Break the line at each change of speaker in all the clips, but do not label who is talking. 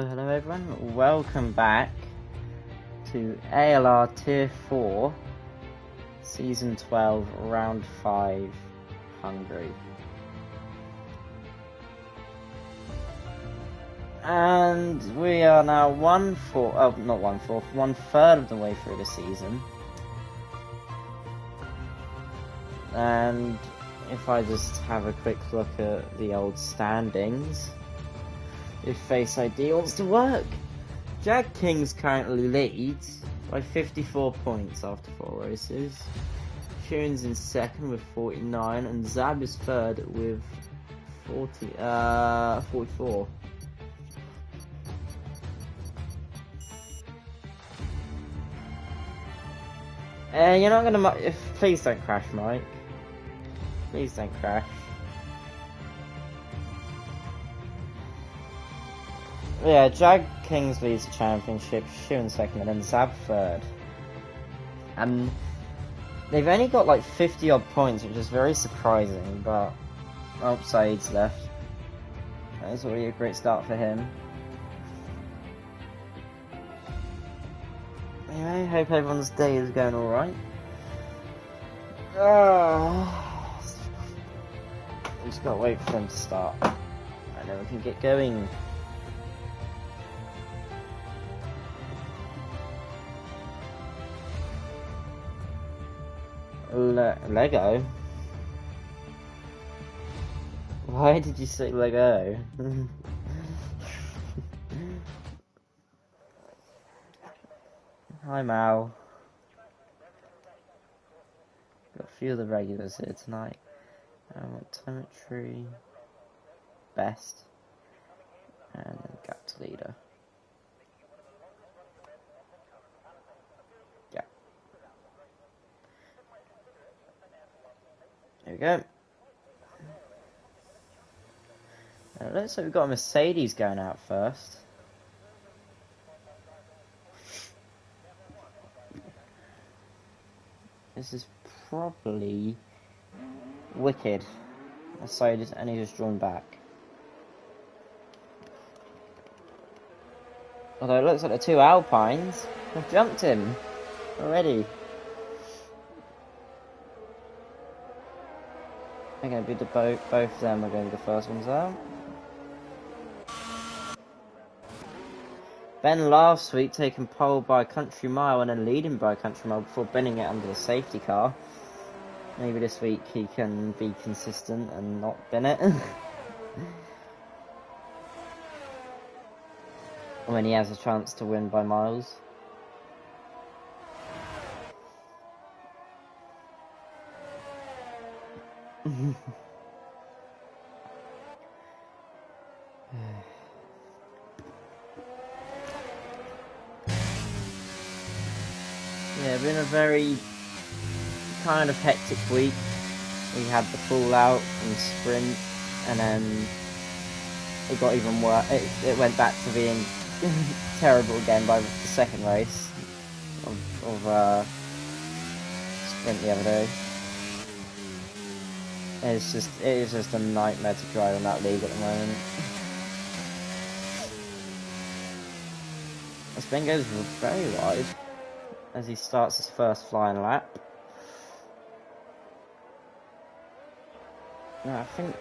Hello everyone, welcome back to ALR Tier 4, Season 12, Round 5, Hungary. And we are now 1/3 of the way through the season. And if I just have a quick look at the old standings, if Face ID wants to work, Jag Kings currently leads by 54 points after 4 races. Sharon's in second with 49, and Zab is third with 44. You're not gonna. Please don't crash, Mike. Please don't crash. Yeah, Jag Kings leads the championship, Sharon second, and then Zab third. And they've only got like 50 odd points, which is very surprising, but oh, Saeed's left. That is already a great start for him. Anyway, hope everyone's day is going alright. We just gotta wait for them to start, and then we can get going. Lego? Why did you say Lego? Hi Mal. Got a few of the regulars here tonight. Telemetry, best, and then gap to leader. Yeah. There we go. Now, it looks like we've got a Mercedes going out first. This is probably wicked. Mercedes, and he's just drawn back. Although it looks like the two Alpines have jumped him already. They're going to be both of them are going to be the first ones out. Ben last week taking pole by a country mile and then leading by a country mile before bending it under the safety car. Maybe this week he can be consistent and not bin it. When he has a chance to win by miles. Yeah, been a very kind of hectic week. We had the fallout in sprint, and then it got even worse. It went back to being terrible again by the second race of sprint the other day. It is just a nightmare to drive in that league at the moment. Spin goes very wide as he starts his first flying lap. Now, I think,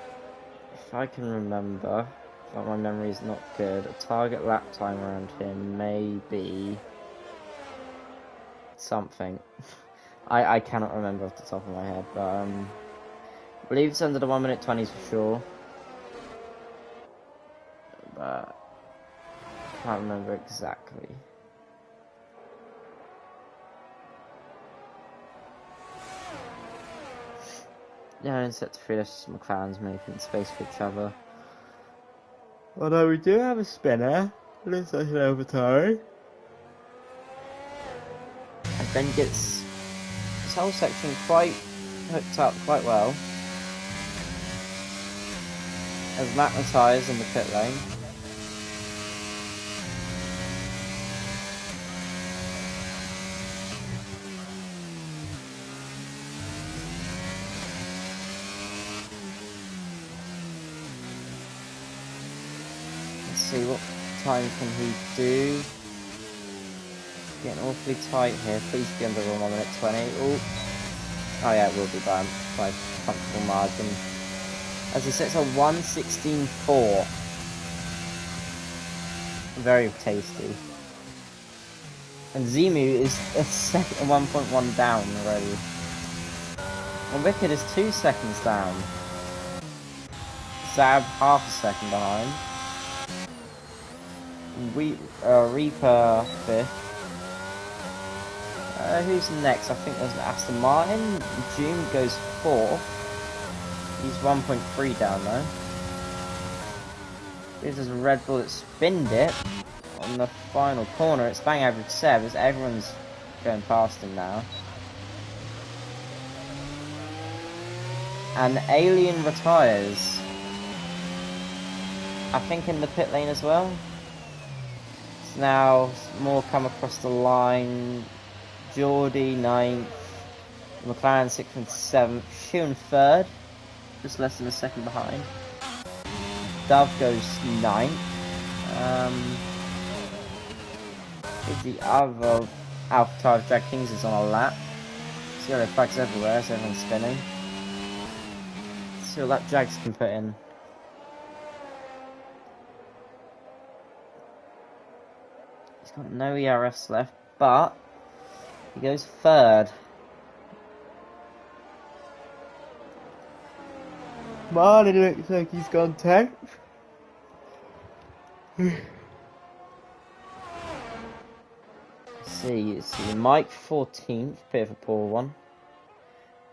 if I can remember, but my memory is not good, a target lap time around him may be something. I cannot remember off the top of my head, but I believe it's under the 1:20s for sure. But I can't remember exactly. Yeah, in set to finish, McLaren's making space for each other. Although we do have a spinner, looks like an overtime. And Ben gets this whole section quite hooked up quite well. As Matt retires in the pit lane. See what time can he do? Getting awfully tight here. Please be under 1 minute 20. Ooh. Oh yeah, it will be by a comfortable margin. As he sets a 1:16.4. Very tasty. And Zimu is a 1.1 down already. And Wicked is 2 seconds down. Zab half a second behind. Reaper 5th. Who's next? I think there's Aston Martin. June goes 4th. He's 1.3 down though. This is a Red Bull that spinned it on the final corner. It's bang average 7. Everyone's going past him now. And Alien retires. I think in the pit lane as well. So now more come across the line. Geordie 9th. McLaren 6th and 7th. Sheeran 3rd. Just less than a second behind. Dove goes 9th. The other Alpha Tire of Jack Kings is on a lap. Zero flags everywhere, so everyone's spinning. Let's see what lap Jags can put in. He's got no ERS left, but he goes 3rd. Martin looks like he's gone 10th. See, Mike 14th, bit of a poor one.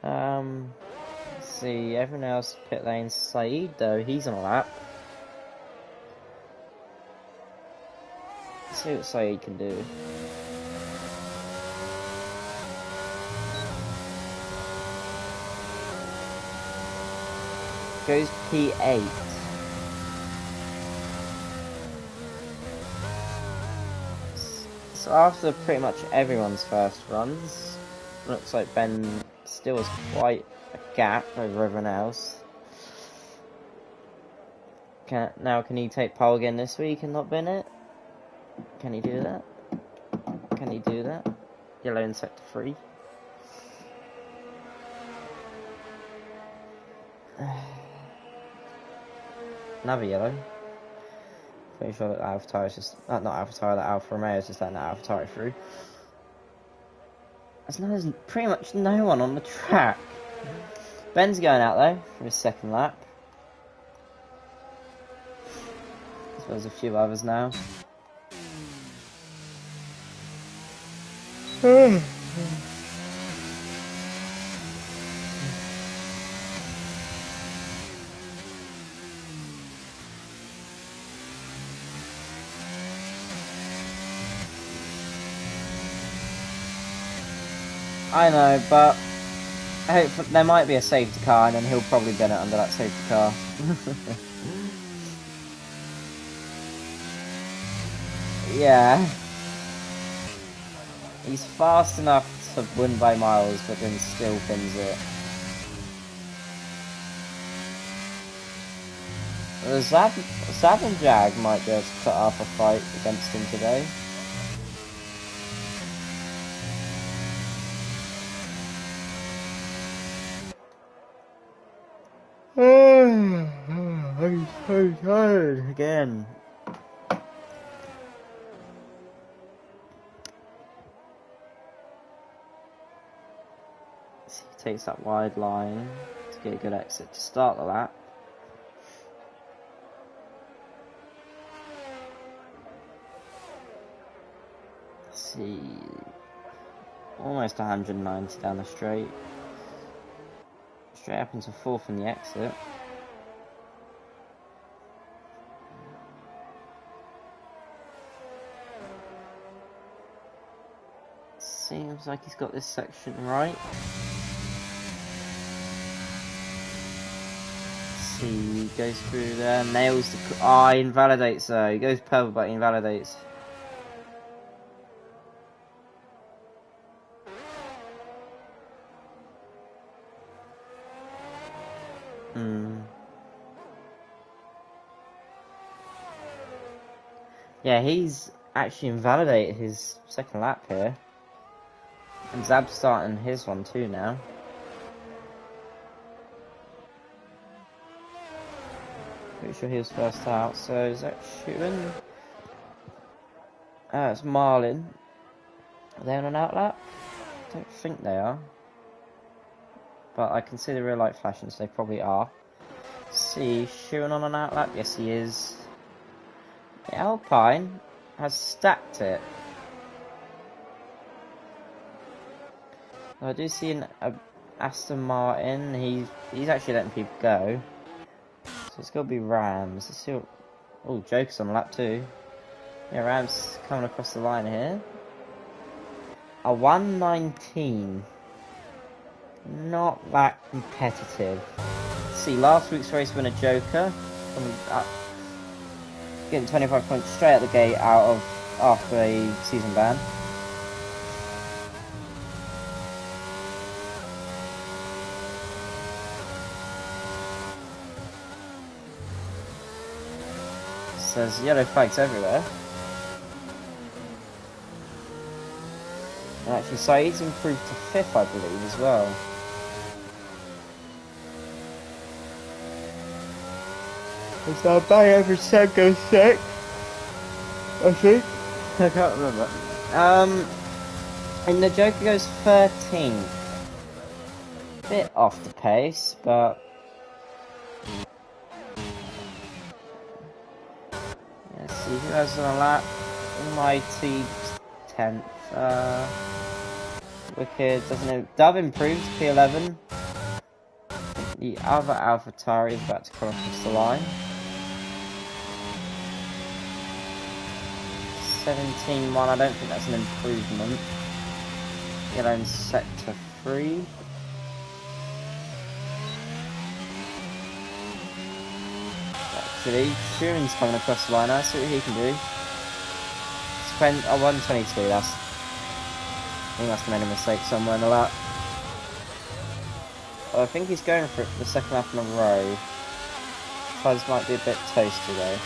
Let's see, everyone else pit lane. Saeed though, he's on a lap. Let's see what Saeed can do. Goes P8. So after pretty much everyone's first runs, looks like Ben still has quite a gap over everyone else. Can he take pole again this week and not bin it? Can he do that? Can he do that? Yellow in sector 3. Another yellow. Pretty sure that Alpha Tire is just... not Alpha Tire, that Alfa Romeo is just letting that Alpha Tire through. There's pretty much no one on the track. Ben's going out though, for his second lap. As well as a few others now. I know, but I hope there might be a safety car, and then he'll probably bin it under that safety car. Yeah. He's fast enough to win by miles, but then still bins it. Zab and Jag might be able to put up a fight against him today. I'm so tired again. So he takes that wide line to get a good exit to start the lap. Let's see, almost 190 down the straight. Straight up into 4th in the exit. Seems like he's got this section right. Let's see, he goes through there, nails the... he invalidates though. He goes purple but he invalidates. Yeah, he's actually invalidated his second lap here. And Zab's starting his one too now. Pretty sure he was first out, so is that shooting? It's Marlin. Are they on an outlap? I don't think they are. But I can see the real light flashing, so they probably are. See, shooting on an outlap? Yes, he is. The Alpine has stacked it. I do see an Aston Martin. He's actually letting people go. So it's got to be Rams. Let's see what... Oh, Joker's on lap 2. Yeah, Rams coming across the line here. A 119. Not that competitive. Let's see, last week's race winner Joker. Getting 25 points straight out the gate after a season ban. There's yellow flags everywhere. And actually, Saeed's improved to 5th, I believe, as well. It's not bad, every set goes 6th, I think. I can't remember. And the Joker goes 13th. Bit off the pace, but... Let's see who has on a lap. Almighty 10th. Wicked doesn't know. Dove improves P11. The other AlphaTauri is about to come across the line. 17-1. I don't think that's an improvement. Yellow's set to 3. Actually, Sheeran's coming across the line. I see what he can do. 122, he must have made a mistake somewhere in the lap. Well, I think he's going for it for the second lap in a row. Tyres might be a bit toasty though.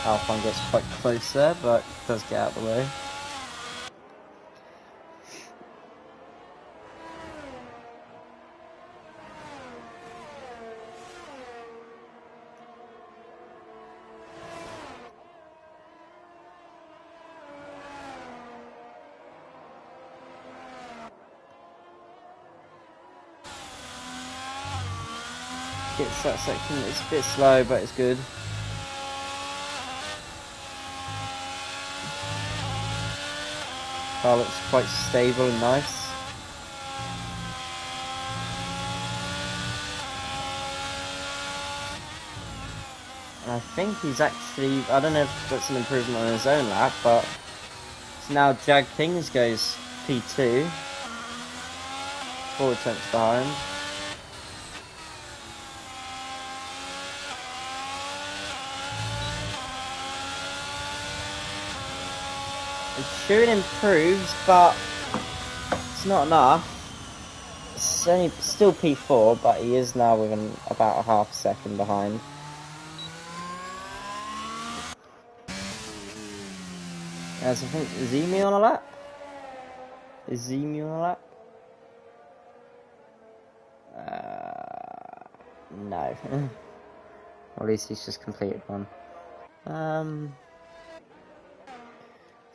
Alpine gets quite close there, but does get out of the way. Gets that section, it's a bit slow, but it's good. Car looks quite stable and nice. And I think he's actually, I don't know if that's an improvement on his own lap, but so now Jag Kings goes P2. 4 attempts behind. Shooting improves, but it's not enough. It's only still P4, but he is now within about a half second behind. As I think, is Emi on a lap? Is Emi on a lap? No. Or at least he's just completed one.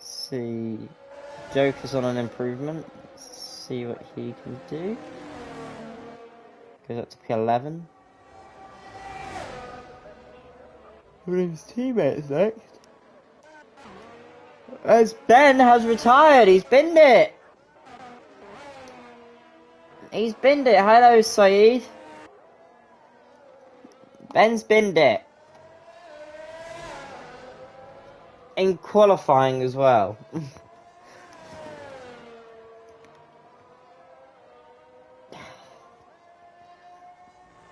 See, Joker's on an improvement. Let's see what he can do. Goes up to P11. Who are his teammates next? As Ben has retired, he's binned it. He's binned it. Hello, Saeed. Ben's binned it. In qualifying as well.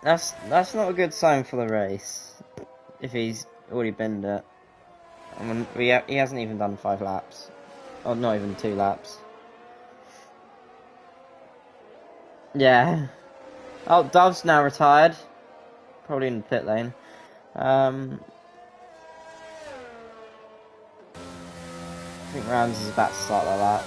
That's not a good sign for the race. If he's already binned it. I mean, he hasn't even done 5 laps. Or not even 2 laps. Yeah. Oh, Dove's now retired. Probably in the pit lane. I think Rams is about to start like that.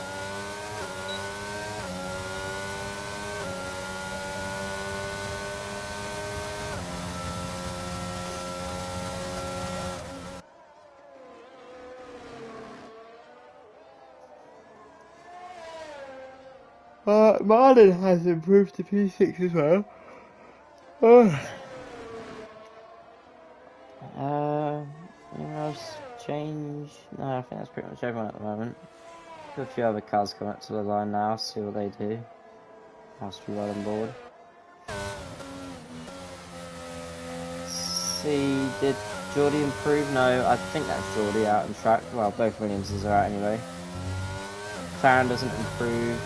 Marlin has improved to P6 as well. Anyone else change? No, I think that's pretty much everyone at the moment. Got a few other cars coming up to the line now, see what they do. Has to be right on board. See, did Geordie improve? No, I think that's Geordie out on track. Well, both Williamses are out anyway. McLaren doesn't improve.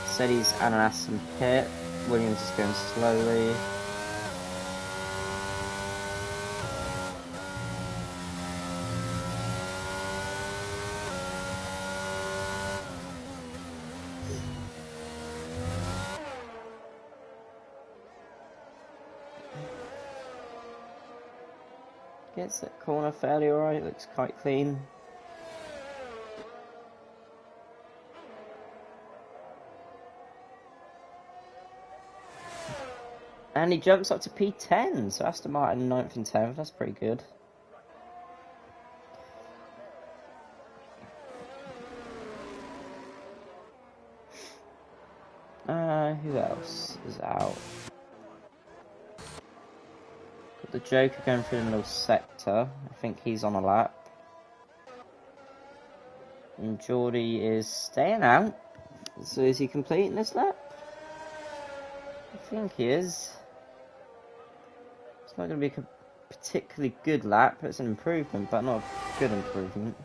Said he's an Aston pit. Williams is going slowly. Gets that corner fairly alright, looks quite clean. And he jumps up to P10, so Aston Martin 9th and 10th, that's pretty good. Who else is out? Got the Joker going through the middle sector, I think he's on a lap. And Geordie is staying out, so is he completing this lap? I think he is. It's not going to be a particularly good lap. It's an improvement, but not a good improvement.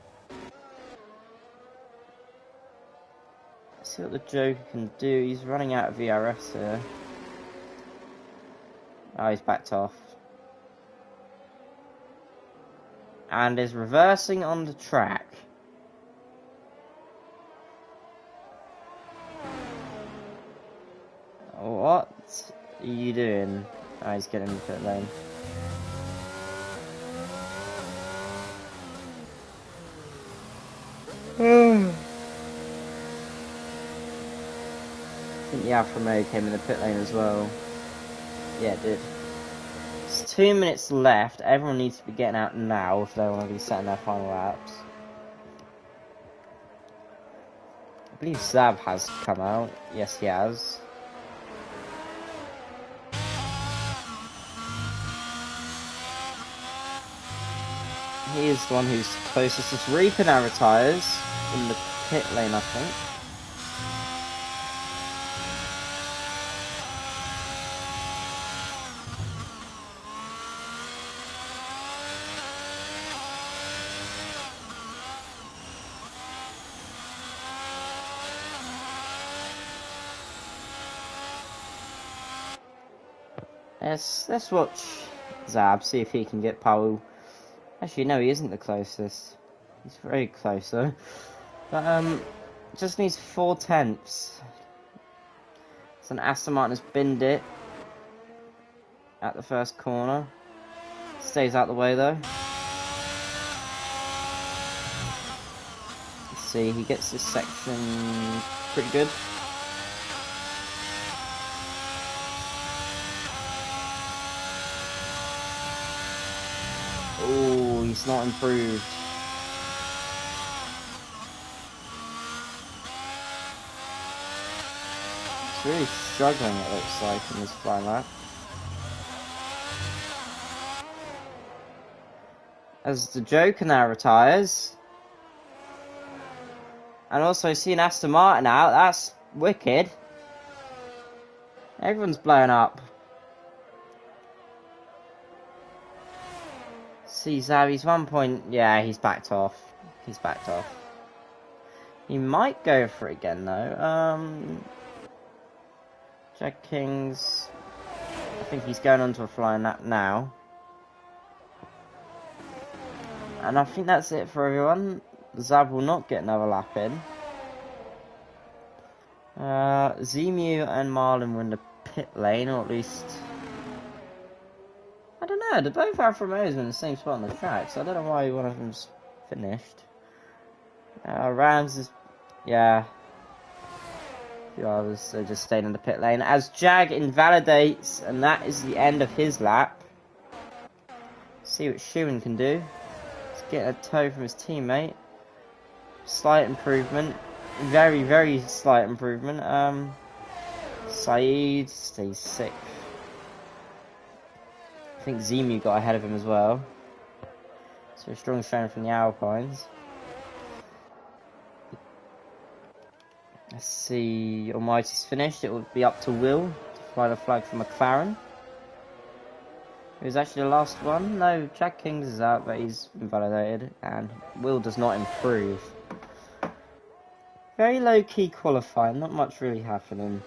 Let's see what the Joker can do. He's running out of VRS here. Oh, he's backed off. And is reversing on the track. What are you doing? Oh, he's getting in the pit lane. I think the Alfa Romeo came in the pit lane as well. Yeah, it did. It's 2 minutes left. Everyone needs to be getting out now if they want to be setting their final laps. I believe Zab has come out. Yes, he has. He is the one who's closest. Reaper now retires in the pit lane, I think. Yes, let's watch Zab, see if he can get pole. Actually, no, he isn't the closest. He's very close, though. But, just needs 4 tenths. So an Aston Martin has binned it at the first corner. Stays out the way, though. Let's see, he gets this section pretty good. Oh, he's not improved. He's really struggling, it looks like, in this flying lap. As the Joker now retires. And also seeing Aston Martin out, that's wicked. Everyone's blowing up. See Zabi's 1 point. Yeah, he's backed off. He's backed off. He might go for it again though. Jack Kings. I think he's going onto a flying lap now. And I think that's it for everyone. Zab will not get another lap in. Zemu and Marlin were in the pit lane, or at least... I don't know, they're both Alfa Romeos in the same spot on the track, so I don't know why one of them's finished. Rams is, yeah. A few others are just staying in the pit lane as Jag invalidates, and that is the end of his lap. See what Schumann can do. He's getting a toe from his teammate. Slight improvement. Very, very slight improvement. Saeed stays 6th. I think Zemu got ahead of him as well. So a strong showing from the Alpines. Let's see, Almighty's finished. It will be up to Will to fly the flag for McLaren. It was actually the last one. No, Jack Kings is out, but he's invalidated, and Will does not improve. Very low-key qualifying, not much really happening.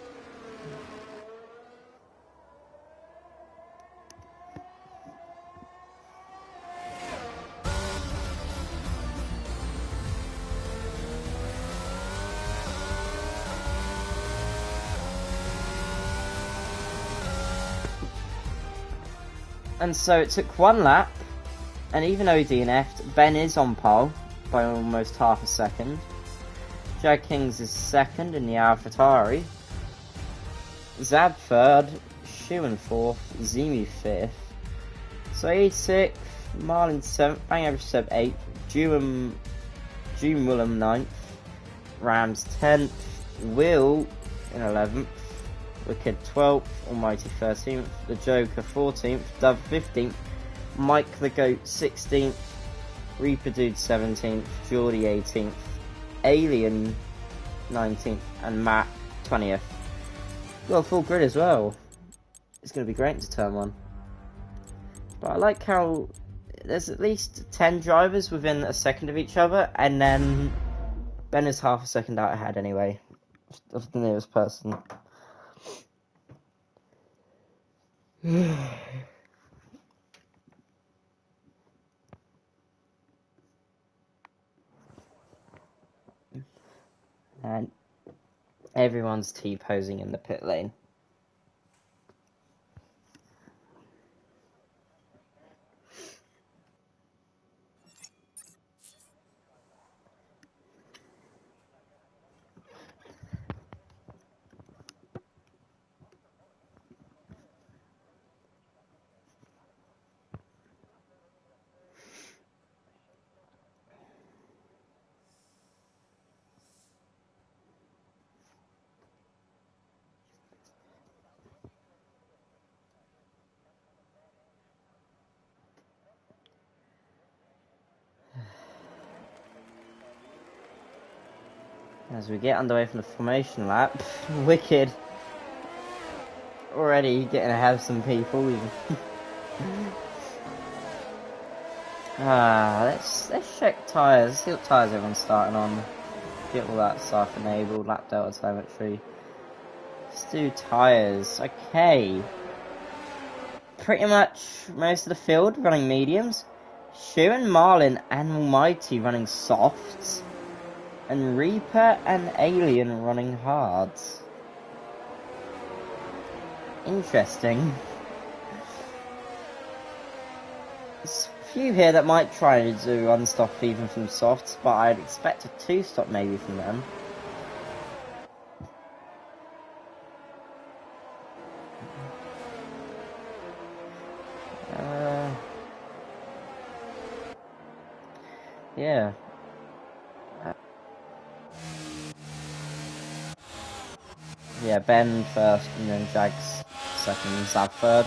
And so it took one lap, and even though he DNF'd, Ben is on pole by almost half a second. Jag Kings is 2nd in the AlphaTauri. Zab 3rd, Schumann 4th, Zemu 5th, Saeed 6th, Marlin 7th, Bang Average Seb 8th, June Willem 9th, Rams 10th, Will in 11th, Wicked 12th, Almighty 13th, The Joker 14th, Dove 15th, Mike the Goat 16th, Reaper Dude 17th, Geordie 18th, Alien 19th, and Matt 20th. Well, full grid as well. It's going to be great into turn 1. But I like how there's at least 10 drivers within a second of each other, and then Ben is half a second out ahead anyway of the nearest person. And everyone's T-posing in the pit lane. As we get underway from the formation lap, Wicked already getting ahead of some people. Let's check tyres. See what tyres everyone's starting on. Get all that stuff enabled. Lap delta telemetry. Let's do tyres. Okay. Pretty much most of the field running mediums. Shu and Marlin and Almighty running softs. And Reaper and Alien running hards. Interesting. There's a few here that might try to do unstop even from softs, but I'd expect a 2-stop maybe from them. Yeah. Yeah, Ben first, and then Jags second, Zab third.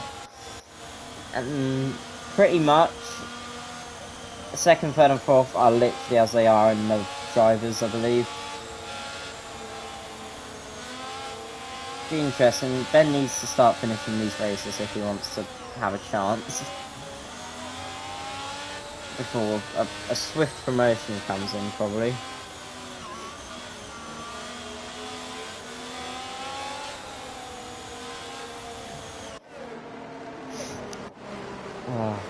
And pretty much, second, third and fourth are literally as they are in the drivers, I believe. Be interesting. Ben needs to start finishing these races if he wants to have a chance. Before a swift promotion comes in, probably. Oh.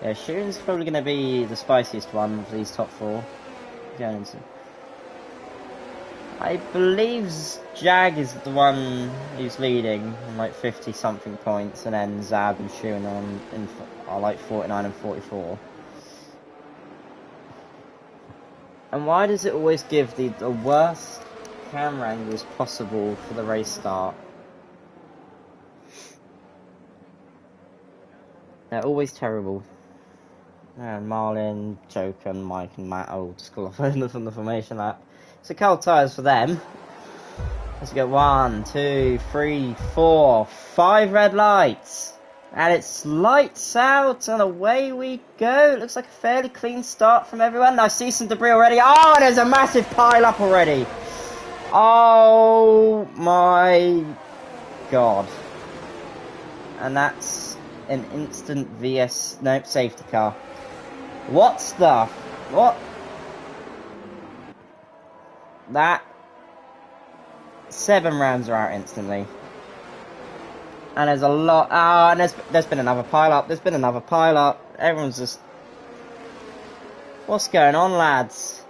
Yeah, Sheeran's probably going to be the spiciest one of these top 4. Going into, I believe Jag is the one who's leading on like 50 something points, and then Zab and Sheeran are like 49 and 44. And why does it always give the worst camera angles possible for the race start? They're always terrible. And Marlin, Joker, Mike and Matt all disqualified from the formation lap. So cold tyres for them. Let's go 1, 2, 3, 4, 5 red lights. And it's lights out and away we go. It looks like a fairly clean start from everyone. I see some debris already. Oh, and there's a massive pile up already. Oh my god. And that's an instant safety car. What stuff? What? That 7 rounds are out instantly. And there's a lot. Oh, and there's been another pile up. There's been another pile up. Everyone's just. What's going on, lads?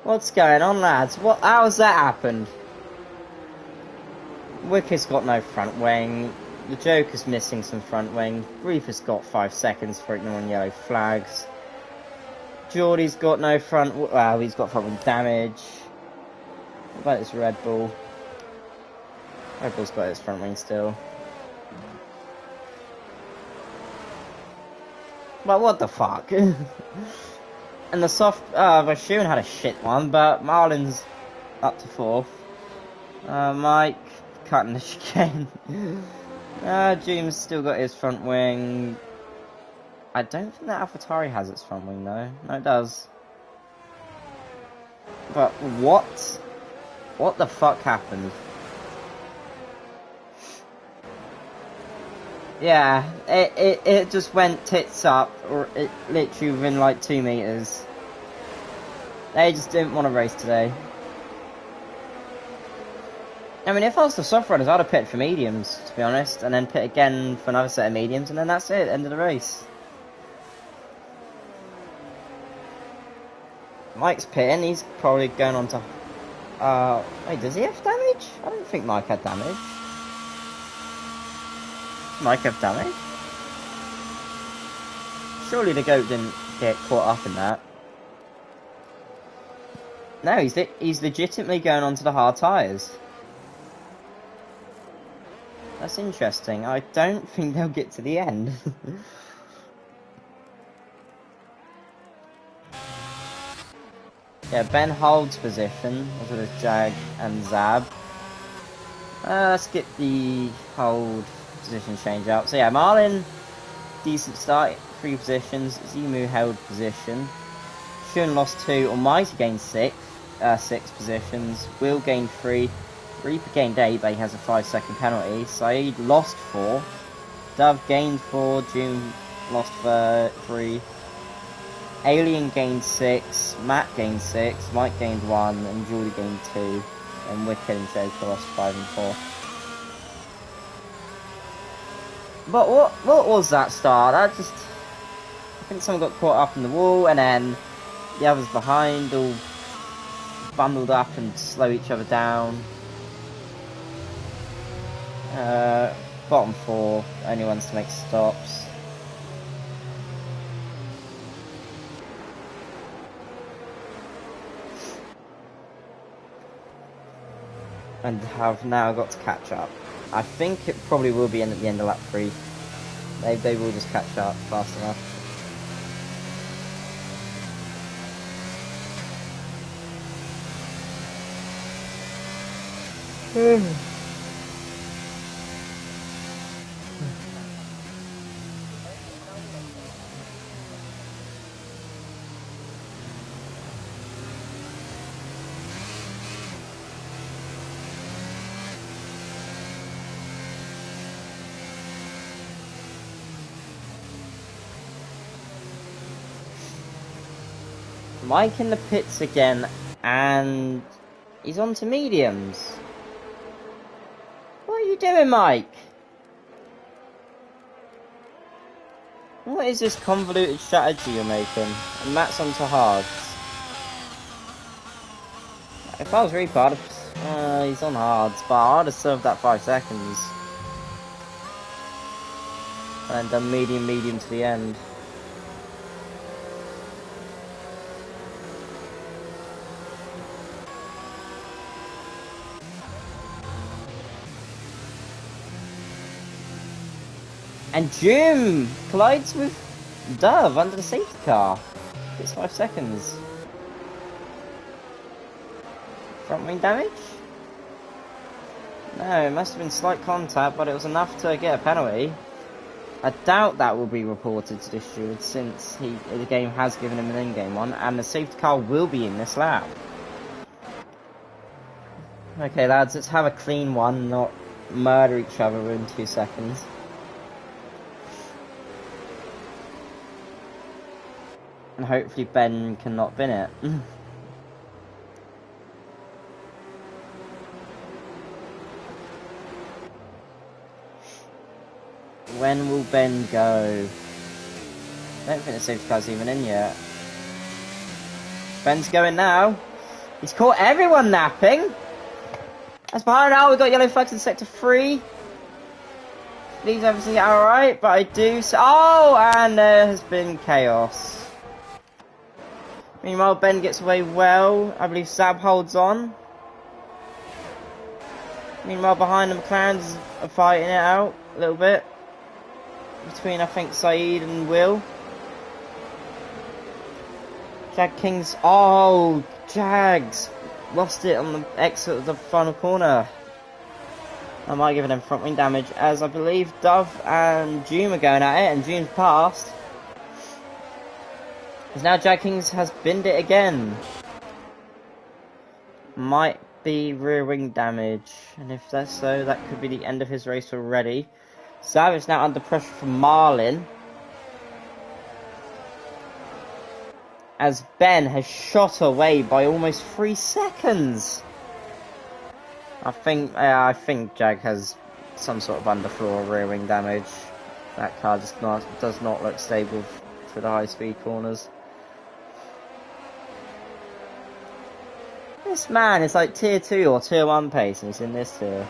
What's going on, lads? How's that happened? Wicker's got no front wing. The Joker's missing some front wing. Reaper's got 5 seconds for ignoring yellow flags. Geordie's got no front. Well, he's got front wing damage. What about this Red Bull? Red Bull's got his front wing still. But what the fuck? And the soft, Vashun had a shit one, but Marlin's up to 4th. Mike cutting the chicane. Jim's still got his front wing. I don't think that AlphaTauri has its front wing though. No, it does. But what? What the fuck happened? Yeah, it just went tits up, or it literally within like 2 meters. They just didn't want to race today. I mean, if I was the soft runners, I'd have pitted for mediums, to be honest, and then pit again for another set of mediums, and then that's it, end of the race. Mike's pitting, he's probably going on to... wait, does he have damage? I don't think Mike had damage. Mike have damage? Surely the goat didn't get caught up in that. No, he's legitimately going onto the hard tyres. That's interesting. I don't think they'll get to the end. Yeah, Ben holds position, as well as Jag and Zab. Let's get the hold position change out. So yeah, Marlin, decent start, 3 positions. Zimu held position. Shun lost 2. Almighty gained 6 positions. Will gained 3. Reaper gained 8, but he has a 5-second penalty. Saeed lost 4. Dove gained 4. June lost 3. Alien gained 6. Matt gained 6. Mike gained 1. And Julie gained 2. And Wicked and Joker lost 5 and 4. But what was that start? I think someone got caught up in the wall, and then the others behind all bundled up and slow each other down. Bottom 4, only ones to make stops. And have now got to catch up. I think it probably will be at the end of lap 3. They will just catch up fast enough. Mike in the pits again, and he's on to mediums. What are you doing, Mike? What is this convoluted strategy you're making? And Matt's on to hards. If I was Reaper, I'd have, he's on hards, but I'd have served that 5 seconds. And done medium to the end. And Jim collides with Dove under the safety car. Gets 5 seconds. Front wing damage? No, it must have been slight contact, but it was enough to get a penalty. I doubt that will be reported to the steward since the game has given him an in-game one, and the safety car will be in this lap. Okay lads, let's have a clean one, not murder each other in 2 seconds. And hopefully Ben cannot bin it. When will Ben go? I don't think the safety car's even in yet. Ben's going now. He's caught everyone napping. That's behind now. We've got yellow flags in sector 3. Leaves everything alright, but I do... Oh, and there has been chaos. Meanwhile, Ben gets away well. I believe Zab holds on. Meanwhile, behind the McLarens are fighting it out a little bit. Between, I think, Saeed and Will. Jag Kings... Oh, Jags lost it on the exit of the final corner. I might give them front wing damage, as I believe Dove and June are going at it, and June's passed. Because now Jag Kings has binned it again. Might be rear wing damage, and if that's so, that could be the end of his race already. Sav is now under pressure from Marlin, as Ben has shot away by almost 3 seconds. I think Jag has some sort of underfloor rear wing damage. That car does not look stable for the high speed corners. This man is like tier 2 or tier 1 pace, and he's in this tier.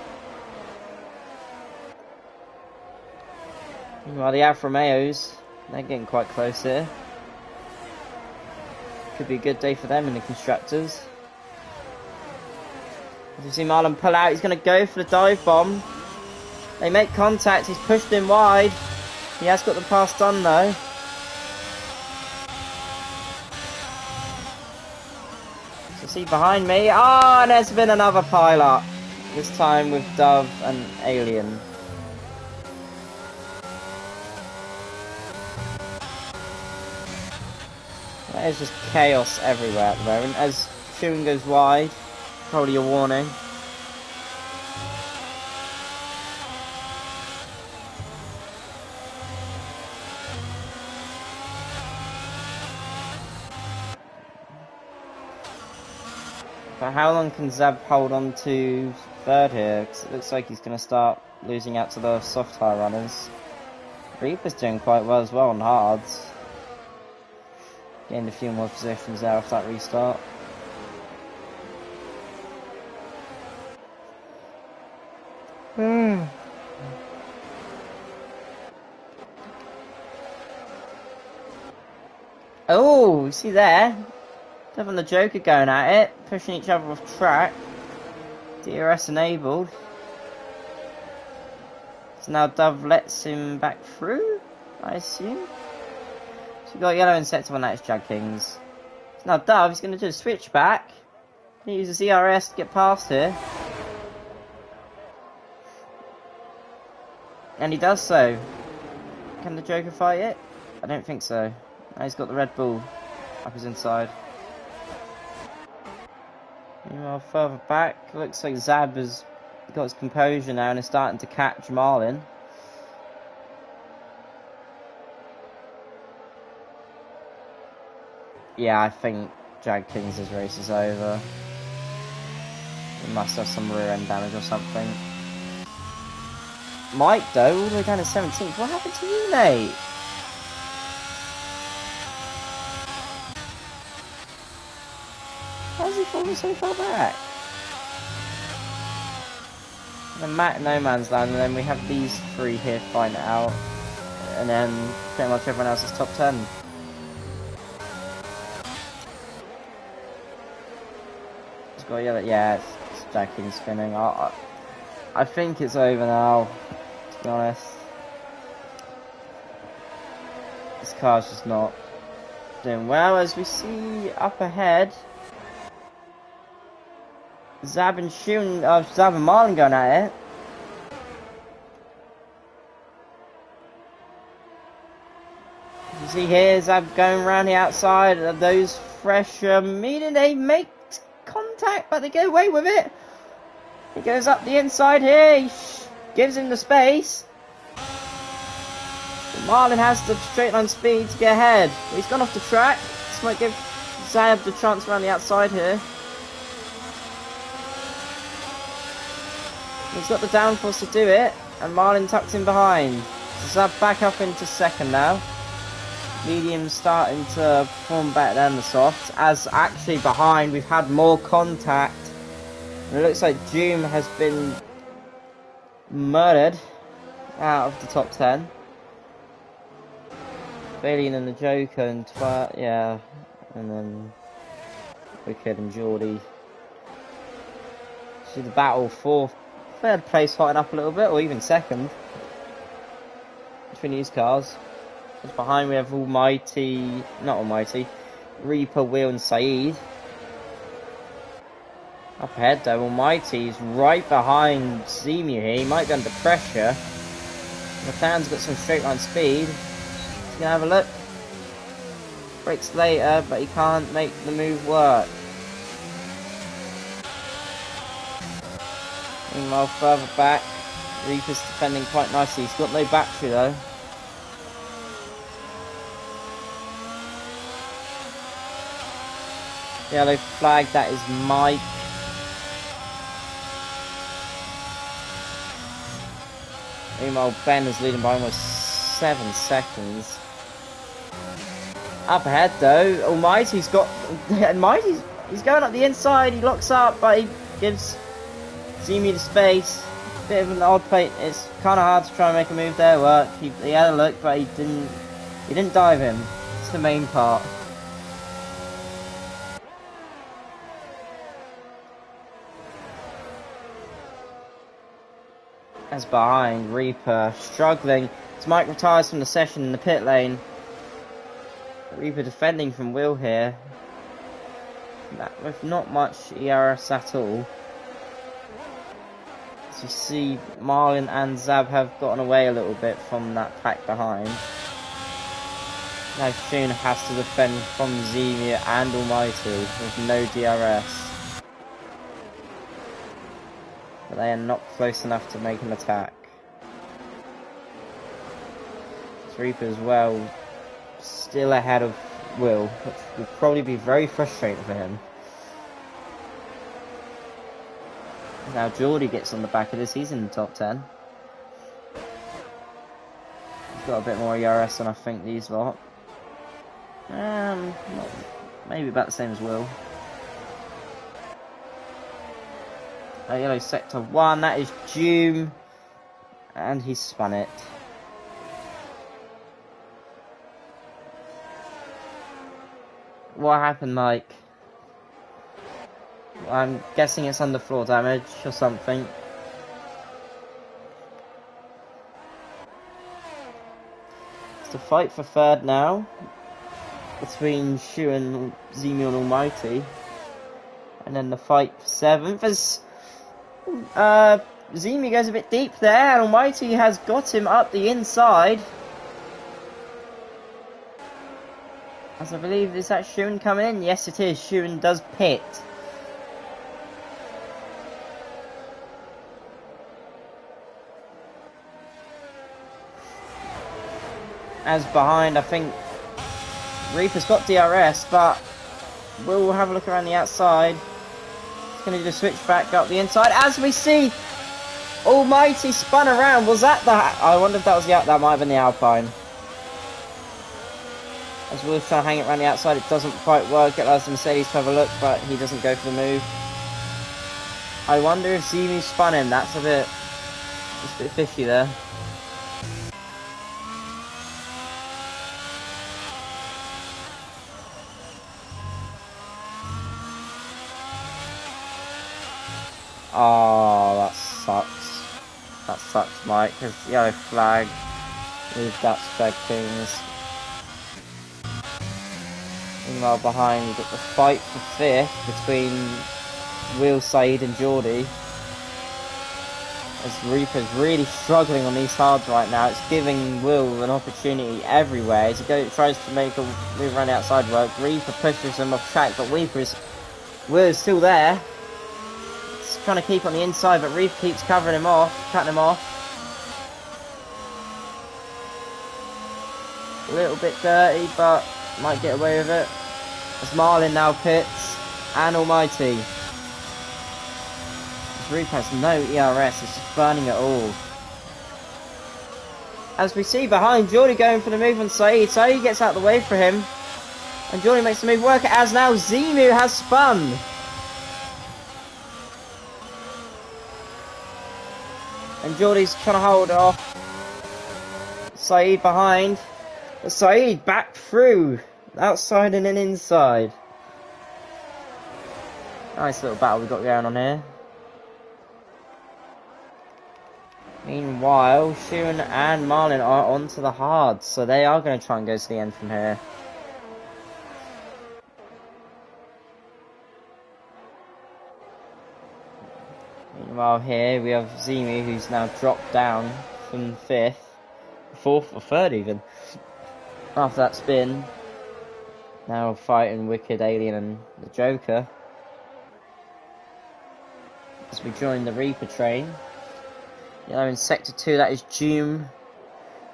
Meanwhile, the Alfa Romeos, they're getting quite close here. Could be a good day for them in the constructors. As you see Marlon pull out, he's going to go for the dive bomb. They make contact, he's pushed in wide. He has got the pass done though. So see behind me. Ah, and there's been another pilot. This time with Dove and Alien. There's just chaos everywhere at the moment. As Shun goes wide, probably a warning. But how long can Zab hold on to third here? Because it looks like he's going to start losing out to the soft tire runners. Reaper's doing quite well as well on hards. Gained a few more positions there off that restart. Oh, you see there? Dove and the Joker going at it, pushing each other off track. DRS enabled. So now Dove lets him back through, I assume. So we've got yellow in sector 1, that is Jag Kings. So now Dove, he's going to do a switchback. He uses ERS to get past here. And he does so. Can the Joker fight it? I don't think so. Now he's got the Red Bull up his inside. Meanwhile, further back, looks like Zab has got his composure now and is starting to catch Marlin. Yeah, I think Jag Kings' race is over. He must have some rear end damage or something. Mike, though, all the way down to 17th. What happened to you, mate? How's he falling so far back? And then no man's land, and then we have these three here find it out. And then pretty much everyone else is top 10. It's got yellow, yeah, it's Jackie spinning. I think it's over now, to be honest. This car's just not doing well, as we see up ahead. Zab and Marlin going at it. As you see here, Zab going around the outside of those fresh meaning they make contact, but they get away with it. He goes up the inside here, he gives him the space. But Marlin has the straight line speed to get ahead. He's gone off the track. This might give Zab the chance around the outside here. He's got the downforce to do it, and Marlin tucks in behind. So Zab back up into second now. Medium starting to form better than the softs, as actually behind we've had more contact. And it looks like Doom has been murdered out of the top 10. Valiant and the Joker and yeah, and then Wicked and Geordie. See the battle for third place hotting up a little bit, or even second, between these cars. Just behind we have Reaper, Will and Saeed. Up ahead though, Almighty's right behind Zemu here. He might be under pressure. McLaren's got some straight line speed. He's gonna have a look. Brakes later, but he can't make the move work. Meanwhile, further back, Reaper's defending quite nicely. He's got no battery though. Yellow flag, that is Mike. Meanwhile, Ben is leading by almost 7 seconds. Up ahead though, Almighty's got... he's going up the inside, he locks up, but he gives Zemu the space. Bit of an odd plate, it's kind of hard to try and make a move there work. He had a look, but he didn't dive him. It's the main part. As behind, Reaper struggling as Mike retires from the session in the pit lane. Reaper defending from Will here, with not much ERS at all. As you see, Marlin and Zab have gotten away a little bit from that pack behind. Now Shun has to defend from Zemu and Almighty with no DRS. But they are not close enough to make an attack. Reaper as well, still ahead of Will, which will probably be very frustrating for him. Now Geordie gets on the back of this, he's in the top 10. He's got a bit more ERS than I think these lot. Maybe about the same as Will. Yellow sector 1, that is Doom, and he spun it. What happened, Mike? I'm guessing it's underfloor damage or something. It's the fight for third now between Shu and Zemu and Almighty, and then the fight for 7th as Zemu goes a bit deep there, and Almighty has got him up the inside. As I believe, is that Shun coming in? Yes it is, Shun does pit. As behind, I think Reaper's got DRS, but we'll have a look around the outside. He's going to do the switch back up the inside. As we see, Almighty spun around. Was that the... I wonder if that was that might have been the Alpine. As Will's trying to hang it around the outside, it doesn't quite work. It allows the Mercedes to have a look, but he doesn't go for the move. I wonder if Zemu spun him. That's a bit fishy there. Oh, that sucks. That sucks, Mike, because yellow flag with that Spec Kings. Meanwhile, behind, we've got the fight for 5th between Will, Saeed and Geordie. As Reaper's really struggling on these hards right now. It's giving Will an opportunity everywhere. As he tries to make a move around the outside work, Reaper pushes him off track, but Will is still there. He's trying to keep on the inside, but Reaper keeps cutting him off. A little bit dirty, but might get away with it. As Marlin now pits, and Almighty. Reaper has no ERS, it's just burning it all. As we see behind, Geordie going for the move on Saeed. Saeed gets out of the way for him. And Geordie makes the move work as now Zemu has spun. And Geordie's trying to hold off Saeed behind. But Saeed back through. Outside and then inside. Nice little battle we got going on here. Meanwhile, Sheeran and Marlin are onto the hards, so they are going to try and go to the end from here. Meanwhile here, we have Zemu, who's now dropped down from 5th, 4th or 3rd even, after that spin. Now fighting Wicked, Alien and the Joker. As we join the Reaper train. Yellow in Sector 2, that is Doom.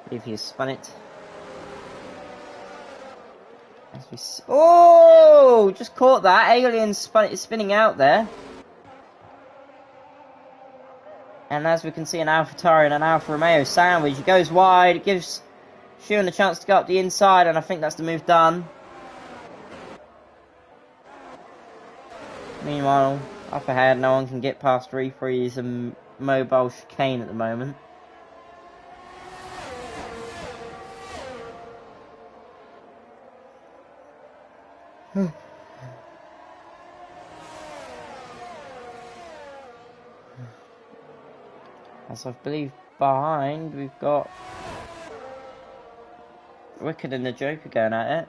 I believe he has spun it. As we oh! Just caught that. Alien spinning out there. And as we can see, an AlphaTauri and an Alfa Romeo sandwich. He goes wide. It gives Sheeran the chance to go up the inside, and I think that's the move done. Meanwhile, up ahead, no one can get past Reaper. He's a mobile chicane at the moment. As I believe behind, we've got Wicked and the Joker going at it.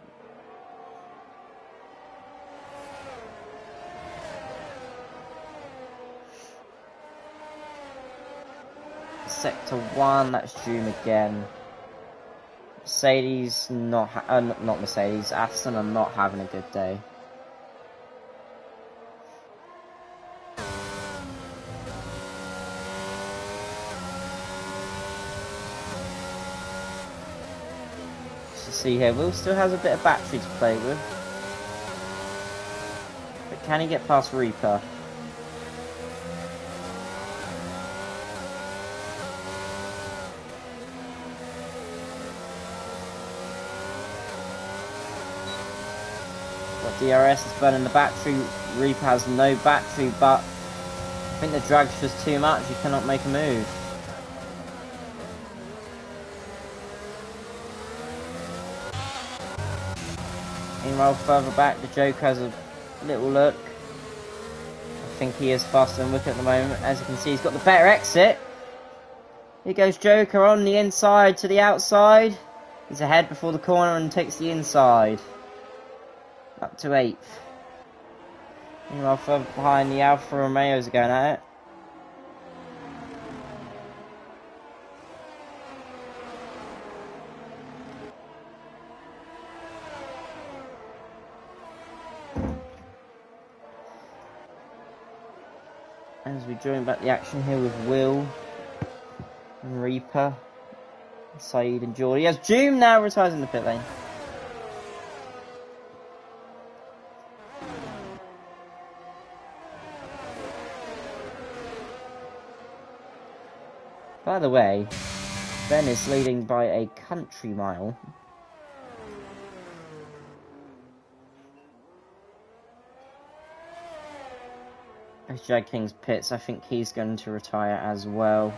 Sector 1, that's Doom again. Mercedes not Mercedes, Aston are not having a good day. So see here, Will still has a bit of battery to play with. But can he get past Reaper? DRS is burning the battery. Reaper has no battery, but I think the drag's just too much. He cannot make a move. Meanwhile, further back, the Joker has a little look. I think he is faster than Wicket at the moment. As you can see, he's got the better exit. Here goes Joker on the inside to the outside. He's ahead before the corner and takes the inside. Up to 8th. Meanwhile, further behind, the Alfa Romeos are going at it. As we join back the action here with Will and Reaper, Saeed and Geordie. As Doom now retires in the pit lane. By the way, Ben is leading by a country mile. As Jag King's pits, I think he's going to retire as well.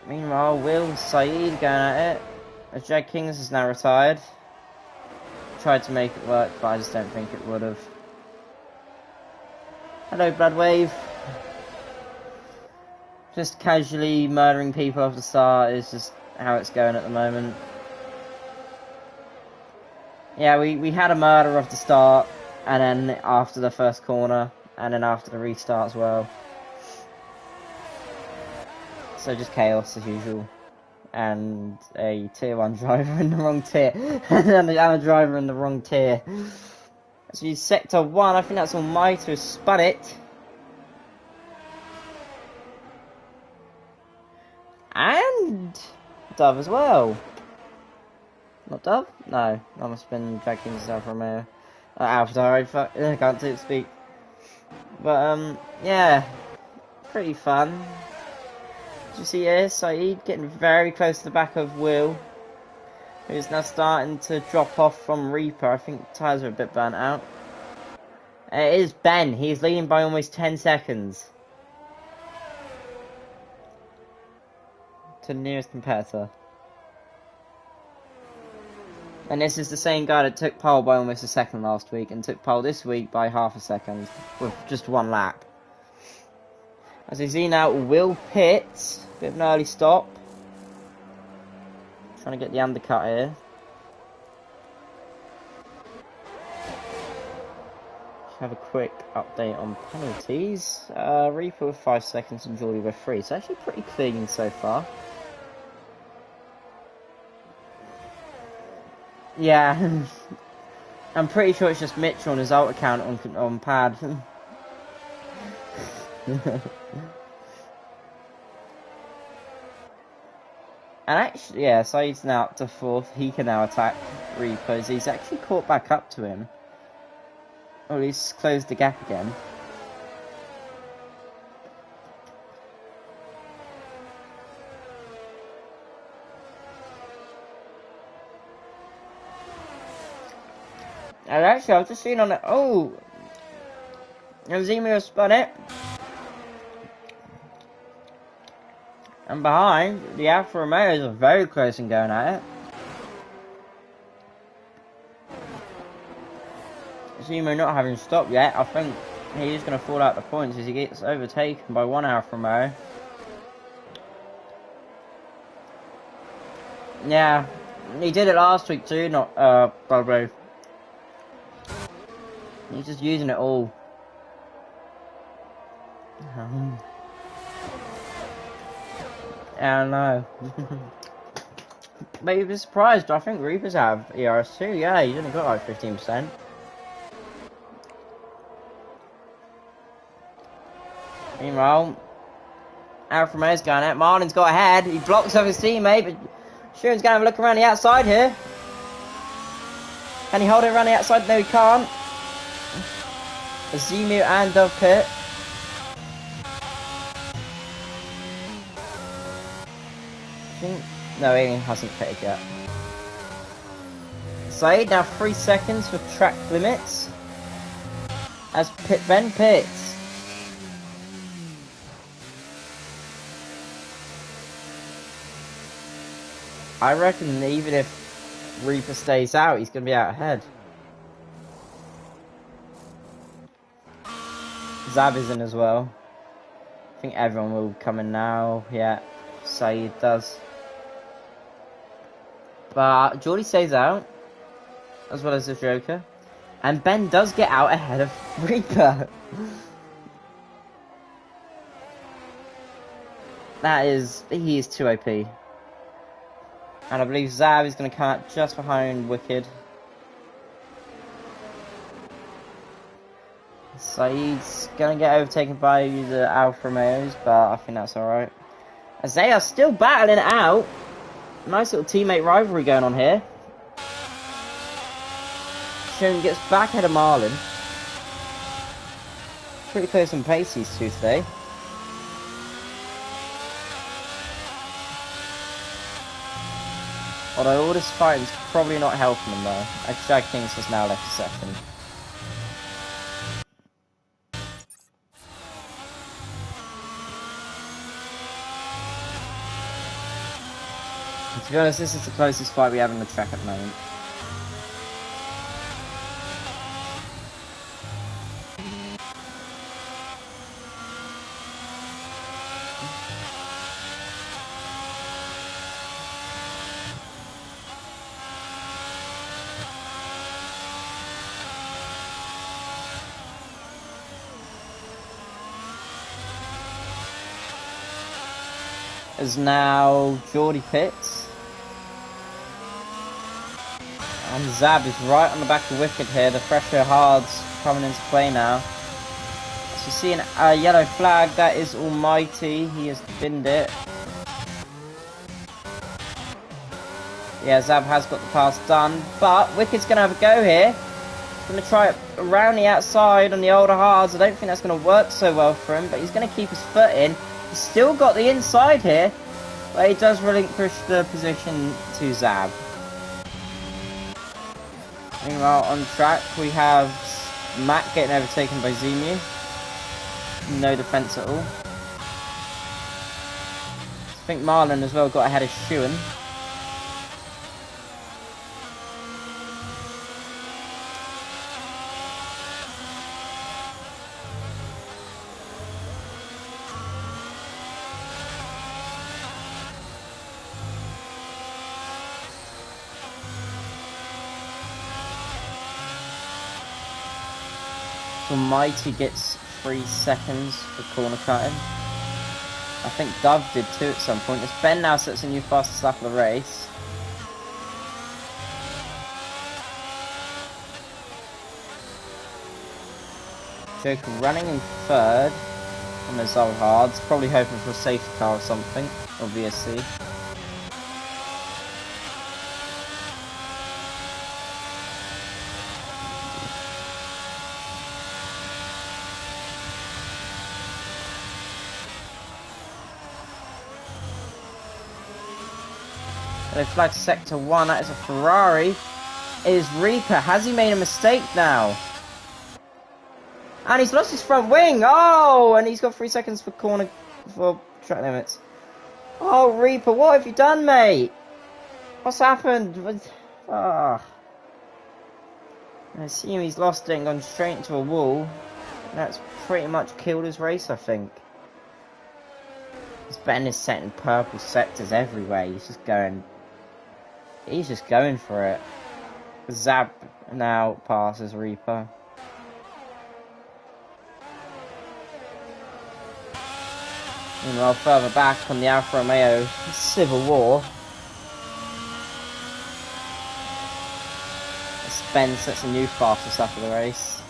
Meanwhile, Will Saeed going at it. As Jag Kings is now retired. Tried to make it work, but I just don't think it would have. Hello, Bloodwave. Just casually murdering people off the start is just how it's going at the moment. Yeah, we had a murder off the start, and then after the first corner, and then after the restart as well. So just chaos as usual. And a tier 1 driver in the wrong tier. and a driver in the wrong tier. So sector 1, I think that's Almighty who spun it. And Dove as well. Not Dove? No, that must have been Jack Kings Alfa Romeo. AlphaTauri, fuck, I can't speak. But, yeah, pretty fun. Did you see here? Saeed getting very close to the back of Will, who's now starting to drop off from Reaper. I think tyres are a bit burnt out. It is Ben. He's leading by almost 10 seconds to the nearest competitor. And this is the same guy that took pole by almost a second last week and took pole this week by half a second with just one lap. As we see now, Will pit. Bit of an early stop. Trying to get the undercut here. Have a quick update on penalties. Reaper with 5 seconds and Geordie with 3. So actually pretty clean so far. Yeah. I'm pretty sure it's just Mitchell on his alt account on pad. And actually, yeah, Saeed's now up to 4th. He can now attack Reaper. He's actually caught back up to him. Or at least closed the gap again. And actually, I've just seen on it. Oh! Zemu spun it. And behind, the Alfa Romeos are very close in going at it. Zemo not having stopped yet. I think he's going to fall out the points as he gets overtaken by one Alfa Romeo. Yeah, he did it last week too, not Bobo. He's just using it all. I don't know. But you'd be surprised, I think Reapers have ERS too. Yeah, he's only got like 15%. Meanwhile, Alfa Romeo's going out. Martin's got ahead. He blocks off his teammate, but Sheeran's going to have a look around the outside here. Can he hold it around the outside? No, he can't. Zemu and Dove pit. No, he hasn't pitted yet. Saeed now 3 seconds for track limits. As Ben pits. I reckon even if Reaper stays out, he's going to be out ahead. Zab is in as well. I think everyone will come in now. Yeah, Saeed does. But Geordie stays out, as well as the Joker. And Ben does get out ahead of Reaper. He is too OP. And I believe Zab is going to come out just behind Wicked. Saeed's going to get overtaken by the Alfa Romeos, but I think that's alright. As they are still battling it out. Nice little teammate rivalry going on here. Sharon gets back ahead of Marlin. Pretty close on pace these two today. Although all this fighting's probably not helping them though. Jag Kings has now left a second. And to be honest, this is the closest fight we have on the track at the moment. as now Geordie pits. And Zab is right on the back of Wicked here. The pressure hard's coming into play now. So you see a yellow flag. That is Almighty. He has binned it. Yeah, Zab has got the pass done. But Wicked's going to have a go here. Going to try it around the outside on the older hards. I don't think that's going to work so well for him. But he's going to keep his foot in. He's still got the inside here. But he does relinquish the position to Zab. Meanwhile, on track, we have Matt getting overtaken by Zemu. No defense at all. I think Marlon as well got ahead of Shuan. Almighty gets 3 seconds for corner cutting. I think Dove did too at some point. As Ben now sets a new fastest lap of the race. Joker running in third on those other hards. Probably hoping for a safety car or something, obviously. They flag sector 1, that is a Ferrari. It is Reaper. Has he made a mistake now? And he's lost his front wing. Oh, and he's got 3 seconds for track limits. Oh, Reaper, what have you done, mate? What's happened? Ah. I assume he's lost it and gone straight into a wall. That's pretty much killed his race, I think. Ben is setting purple sectors everywhere. He's just going for it. Zab now passes Reaper. Meanwhile, further back on the Alfa Romeo Civil War, Ben sets a new fastest lap of the race.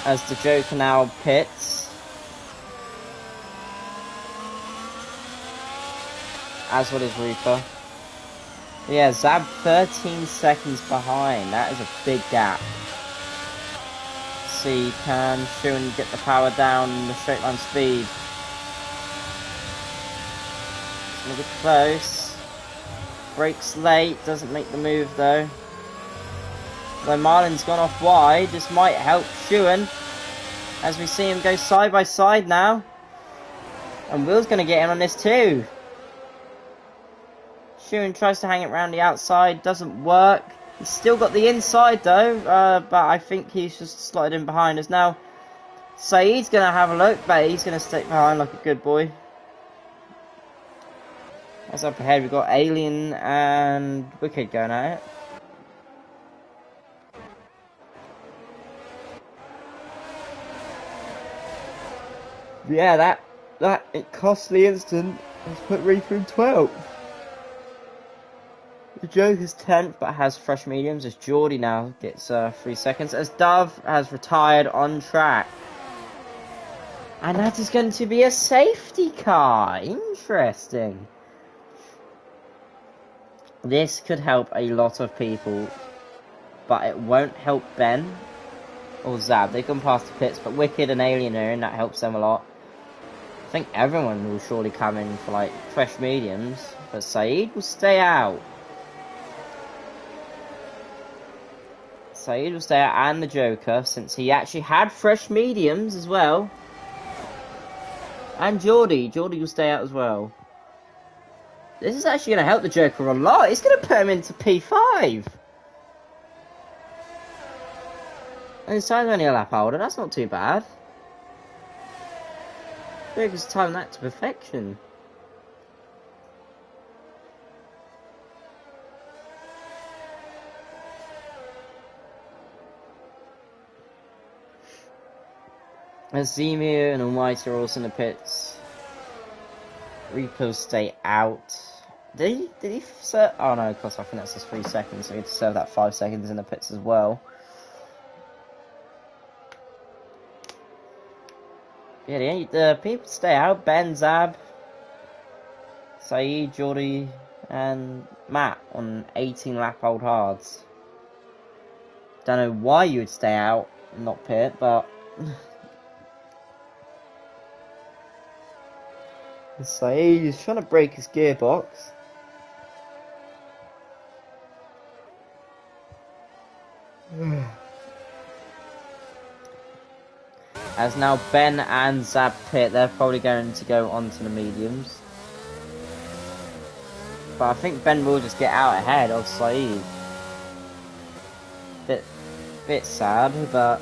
As the Joker now pits. As well as Reaper. Yeah, Zab 13 seconds behind. That is a big gap. See, can Shuan get the power down in the straight line speed? It's a little bit close. Brakes late, doesn't make the move though. Though Marlin's gone off wide, this might help Shuan. As we see him go side by side now. And Will's going to get in on this too. Shuan tries to hang it around the outside, doesn't work. He's still got the inside though, but I think he's just slotted in behind us now. Saeed's going to have a look, but he's going to stick behind like a good boy. As up ahead, we've got Alien and Wicked going at it. Yeah, that costly instant has put Reaper in 12th. The Joker's 10th, but has fresh mediums, as Geordie now gets 3 seconds, as Dove has retired on track. And that is going to be a safety car. Interesting. This could help a lot of people, but it won't help Ben or Zab. They can pass the pits, but Wicked and Alien are in, that helps them a lot. I think everyone will surely come in for like fresh mediums, but Saeed will stay out. Saeed will stay out, and the Joker, since he actually had fresh mediums as well. And Geordie will stay out as well. This is actually going to help the Joker a lot. It's going to put him into P5. And his time's only a lap older, that's not too bad. Joker's timed that to perfection. Azemir and Almighty are also in the pits. Reaper stay out. Did he serve? Oh no, of course, I think that's just 3 seconds, so he had to serve that 5 seconds in the pits as well. Yeah, the people stay out. Ben, Zab, Saeed, Jordy, and Matt on 18 lap old hards. Don't know why you would stay out and not pit, but Saeed is trying to break his gearbox. As now Ben and Zab pit, they're probably going to go onto the mediums. But I think Ben will just get out ahead of Saeed. Bit sad, but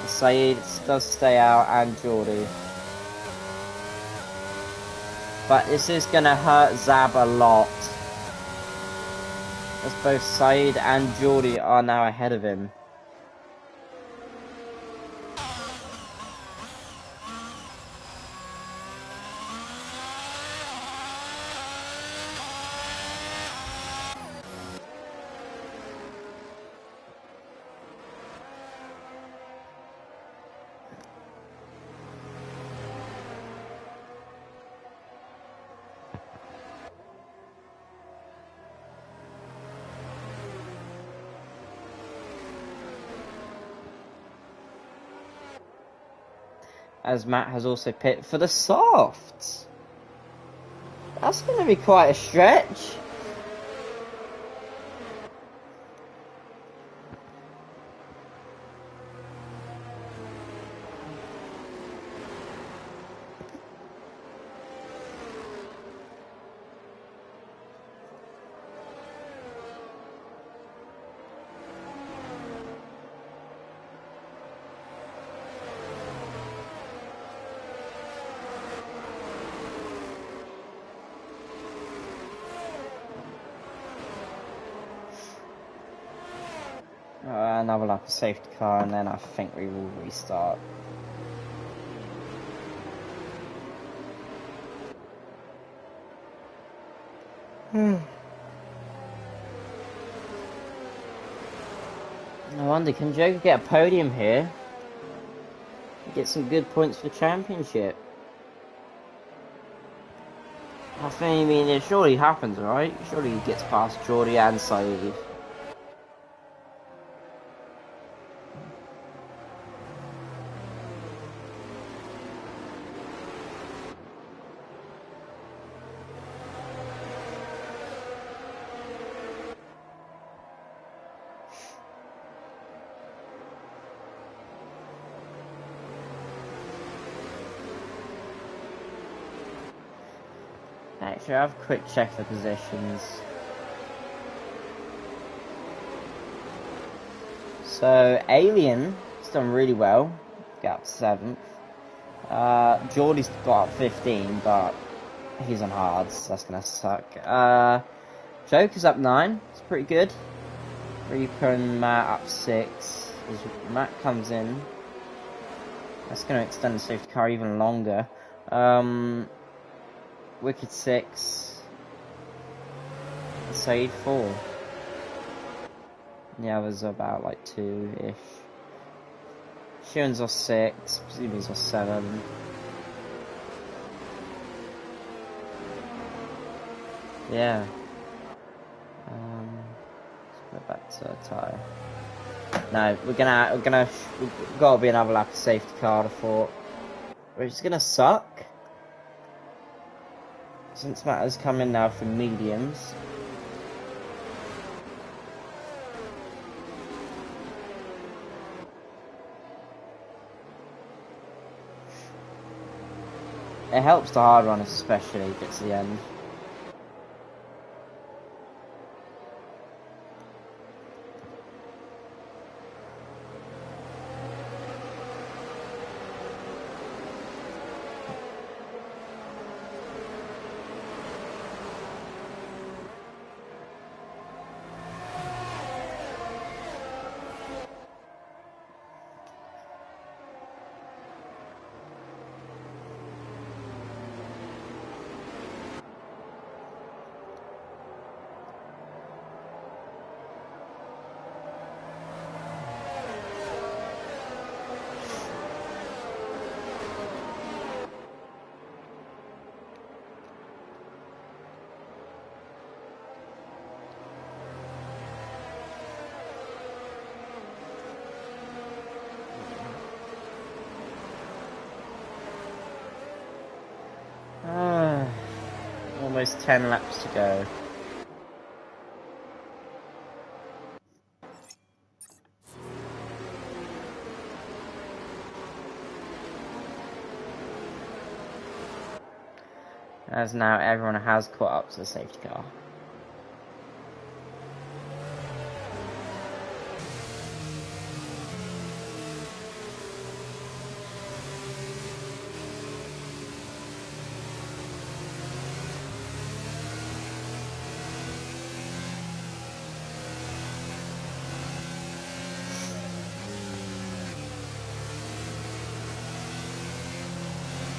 Saeed does stay out and Geordie. But this is going to hurt Zab a lot. As both Saeed and Geordie are now ahead of him. As Matt has also pit for the softs. That's going to be quite a stretch. Another lap of safety car, and then I think we will restart. I wonder, can Joker get a podium here? Get some good points for championship. I mean, it surely happens, right? Surely he gets past Jordy and Saeed. Actually, I'll have a quick check the positions. So, Alien has done really well. Got up 7th. Geordie's got up 15, but he's on hards, so that's gonna suck. Joker's up 9. It's pretty good. Reaper and Matt up 6. As Matt comes in, that's gonna extend the safety car even longer. Wicked 6. Saeed 4. The others are about like 2-ish. Sheeran's off 6. Zubi's off 7. Yeah. Let's go back to tyre. No, we've gotta be another lap of safety car, I thought. Which is gonna suck. Since Matt has come in now for mediums. It helps the hard runners, especially, gets to the end. almost 10 laps to go. As now everyone has caught up to the safety car.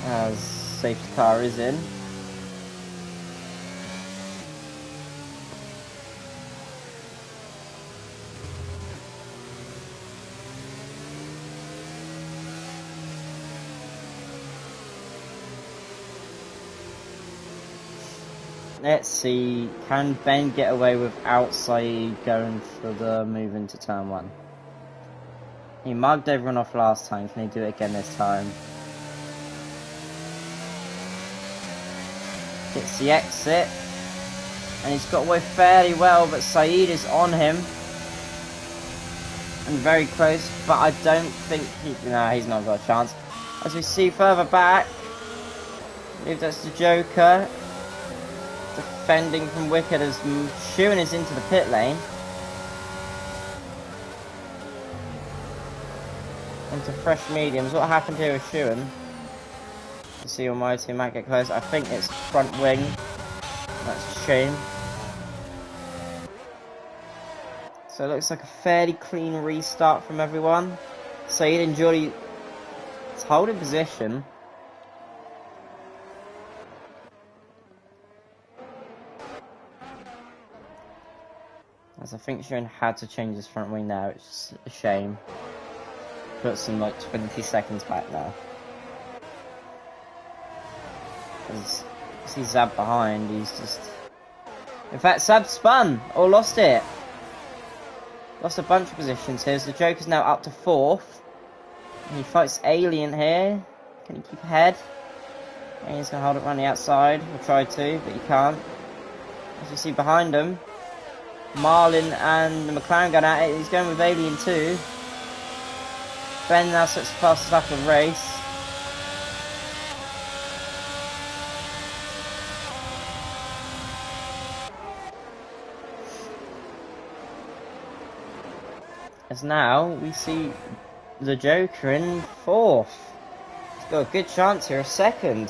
As safety car is in. Let's see, can Ben get away without Saeed going for the move into turn 1? He mugged everyone off last time, can he do it again this time? Hits the exit, and he's got away fairly well, but Saeed is on him. And very close, but I don't think he's not got a chance. As we see further back, I believe that's the Joker. Defending from Wicked as Shuin is into the pit lane. Into fresh mediums. What happened here with Shuin? You see Almighty might get close. I think it's front wing. That's a shame. So it looks like a fairly clean restart from everyone. Saeed and Jordy is holding position. As I think Shuin had to change his front wing now, it's just a shame. Puts him like 20 seconds back now. As you see Zab behind, he's just... In fact, Zab spun! Or lost it! Lost a bunch of positions here, so the Joker's now up to 4th. And he fights Alien here. Can he keep ahead? Alien's going to hold it around the outside. He'll try to, but he can't. As you see behind him, Marlin and the McLaren going at it. He's going with Alien too. Ben now sets the fastest lap of the race. As now we see the Joker in 4th. He's got a good chance here of 2nd.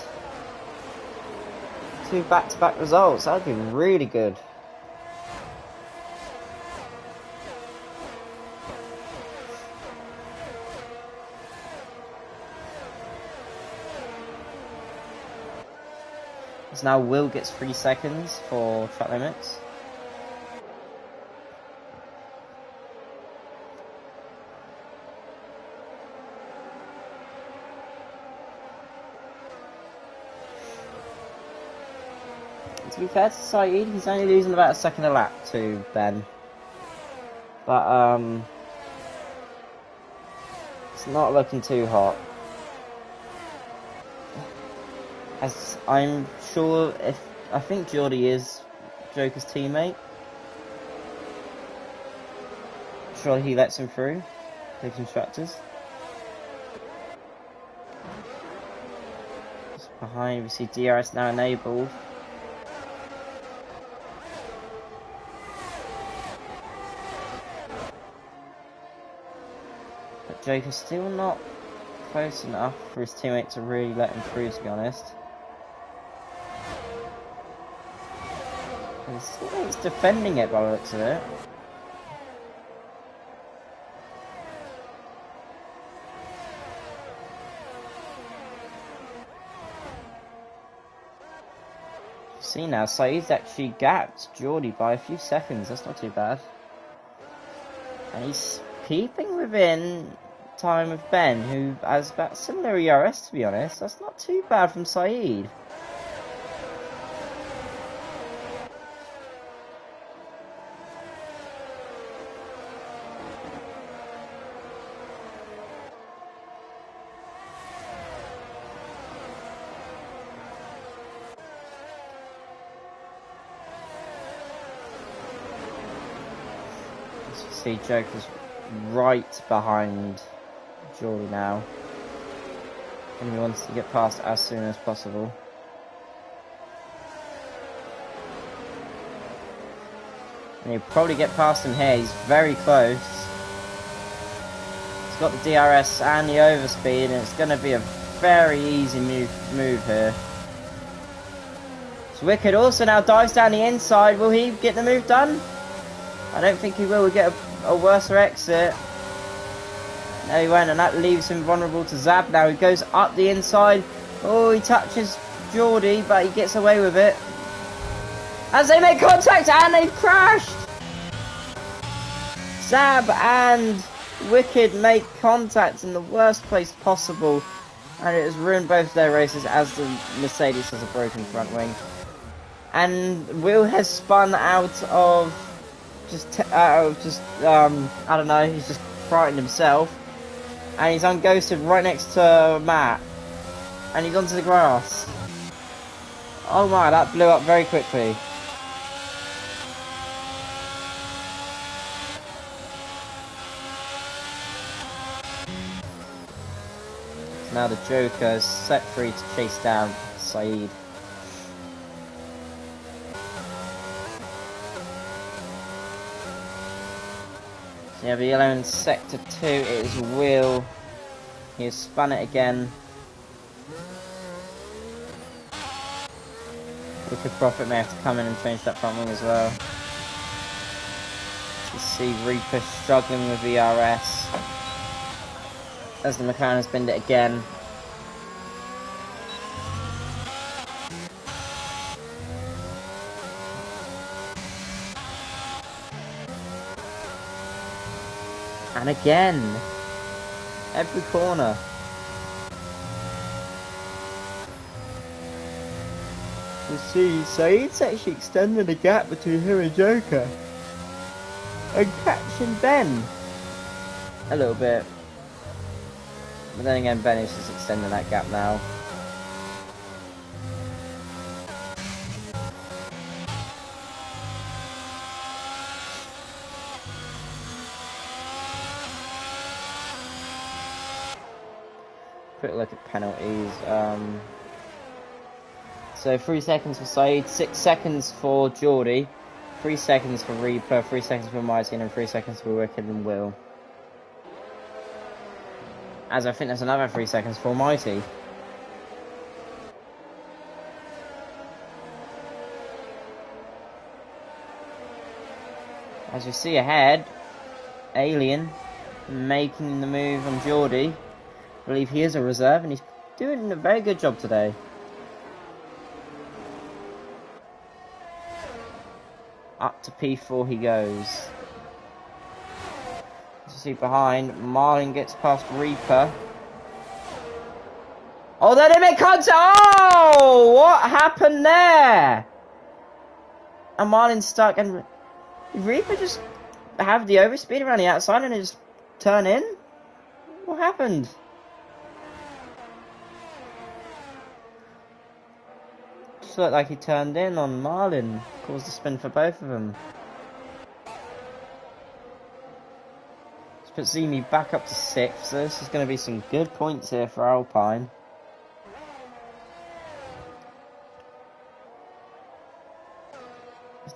2 back-to-back results. That would be really good. As now Will gets 3 seconds for track limits. To be fair to Saeed, he's only losing about a second a lap to Ben. But, it's not looking too hot. As I'm sure I think Geordie is Joker's teammate. Sure he lets him through, the constructors. Just behind we see DRS now enabled. But Joker's still not close enough for his teammate to really let him through, to be honest. His teammate's defending it by the looks of it. See now, Saeed's actually gapped Geordie by a few seconds. That's not too bad. And he's keeping within time of Ben, who has about similar ERS, to be honest. That's not too bad from Saeed. As you see, Joker's right behind Geordie now. And he wants to get past as soon as possible. And he'll probably get past him here. He's very close. He's got the DRS and the overspeed, and it's going to be a very easy move here. So Wicked also now dives down the inside. Will he get the move done? I don't think he will. We'll get a worse exit. There he went, and that leaves him vulnerable to Zab now. He goes up the inside. Oh, he touches Geordie, but he gets away with it. As they make contact, and they've crashed! Zab and Wicked make contact in the worst place possible, and it has ruined both their races as the Mercedes has a broken front wing. And Will has spun out of I don't know, he's just frightened himself. And he's unghosted right next to Matt. And he's onto the grass. Oh my, that blew up very quickly. Now the Joker is set free to chase down Saeed. So you have the yellow in sector 2, it is Will. He has spun it again. Wicked Prophet may have to come in and change that front wing as well. You see Reaper struggling with VRS. As the McLaren has binned it again. And again. Every corner. You see, Saeed's actually extending the gap between him and Joker. And catching Ben. A little bit. But then again, Ben is just extending that gap now. Quick look at penalties. So 3 seconds for Saeed, 6 seconds for Geordie, 3 seconds for Reaper, 3 seconds for Martin, and 3 seconds for Wicked and Will. As I think there's another 3 seconds for Mighty. As you see ahead, Alien making the move on Geordie. I believe he is a reserve and he's doing a very good job today. Up to P4 he goes. As you see behind, Marlin gets past Reaper. Oh, then they make contact! Oh! What happened there? And Marlin's stuck, and Reaper just have the overspeed around the outside and just turn in? What happened? Just looked like he turned in on Marlin, caused a spin for both of them. Let's put Zemi back up to 6th, so this is going to be some good points here for Alpine.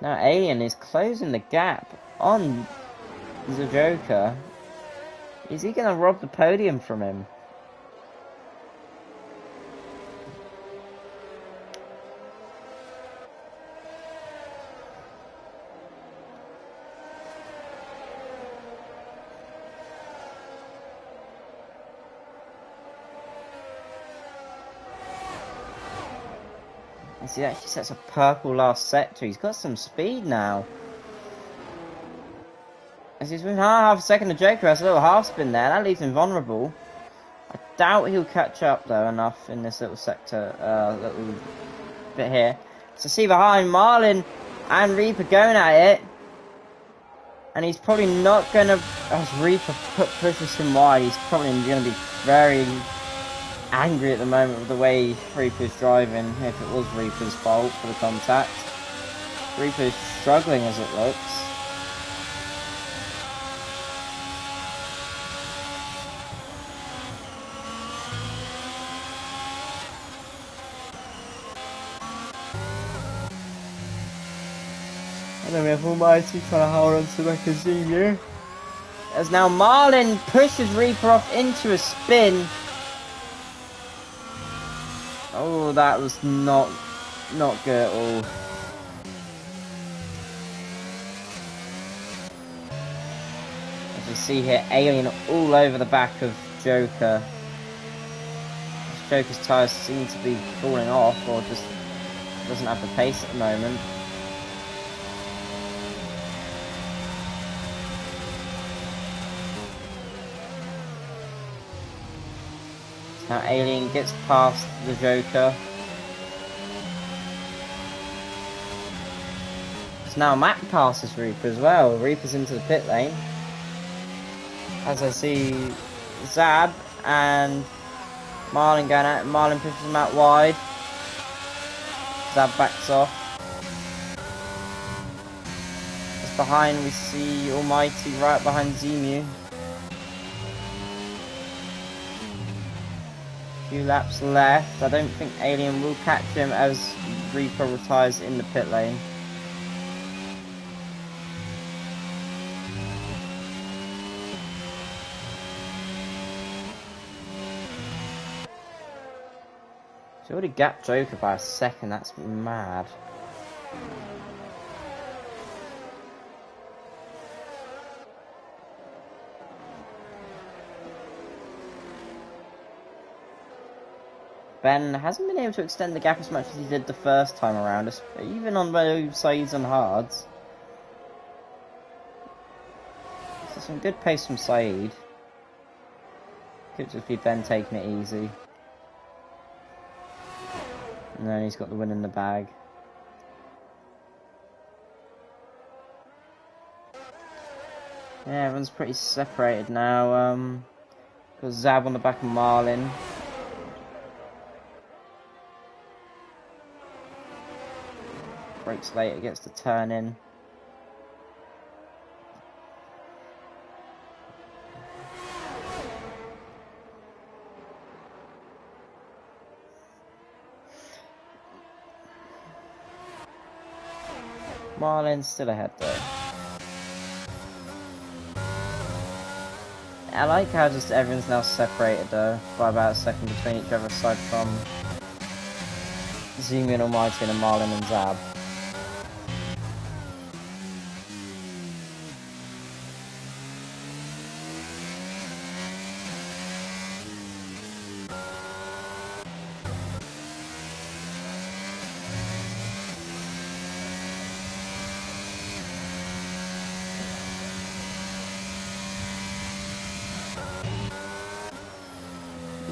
Now Alien is closing the gap on the Joker. Is he going to rob the podium from him? He actually sets a purple last sector. He's got some speed now. As he's within half a second, the Joker has a little half spin there. That leaves him vulnerable. I doubt he'll catch up though enough in this little sector, little bit here. So see behind Marlin and Reaper going at it, and he's probably not going to. As Reaper pushes him wide, he's probably going to be very angry at the moment with the way Reaper's driving, if it was Reaper's fault for the contact. Reaper's struggling as it looks. And then we have Almighty trying to hold on to Zemu. As now Marlin pushes Reaper off into a spin. Oh, that was not good at all. As we see here, Alien all over the back of Joker. Joker's tyres seem to be falling off, or just doesn't have the pace at the moment. Now Alien gets past the Joker. So now Matt passes Reaper as well. Reaper's into the pit lane. As I see Zab and Marlin going out. Marlin pushes him out wide. Zab backs off. Just behind we see Almighty right behind Zemu. Few laps left. I don't think Alien will catch him as Reaper retires in the pit lane. He's already gapped Joker by a second. That's mad. Ben hasn't been able to extend the gap as much as he did the first time around, even on low sides and hards. So some good pace from Saeed. Could just be Ben taking it easy. And then he's got the win in the bag. Yeah, everyone's pretty separated now. Got Zab on the back of Marlin. Breaks later, gets the turn in. Marlin's still ahead though. I like how just everyone's now separated though, by about a second between each other, aside from Zemu and Almighty and Marlin and Zab.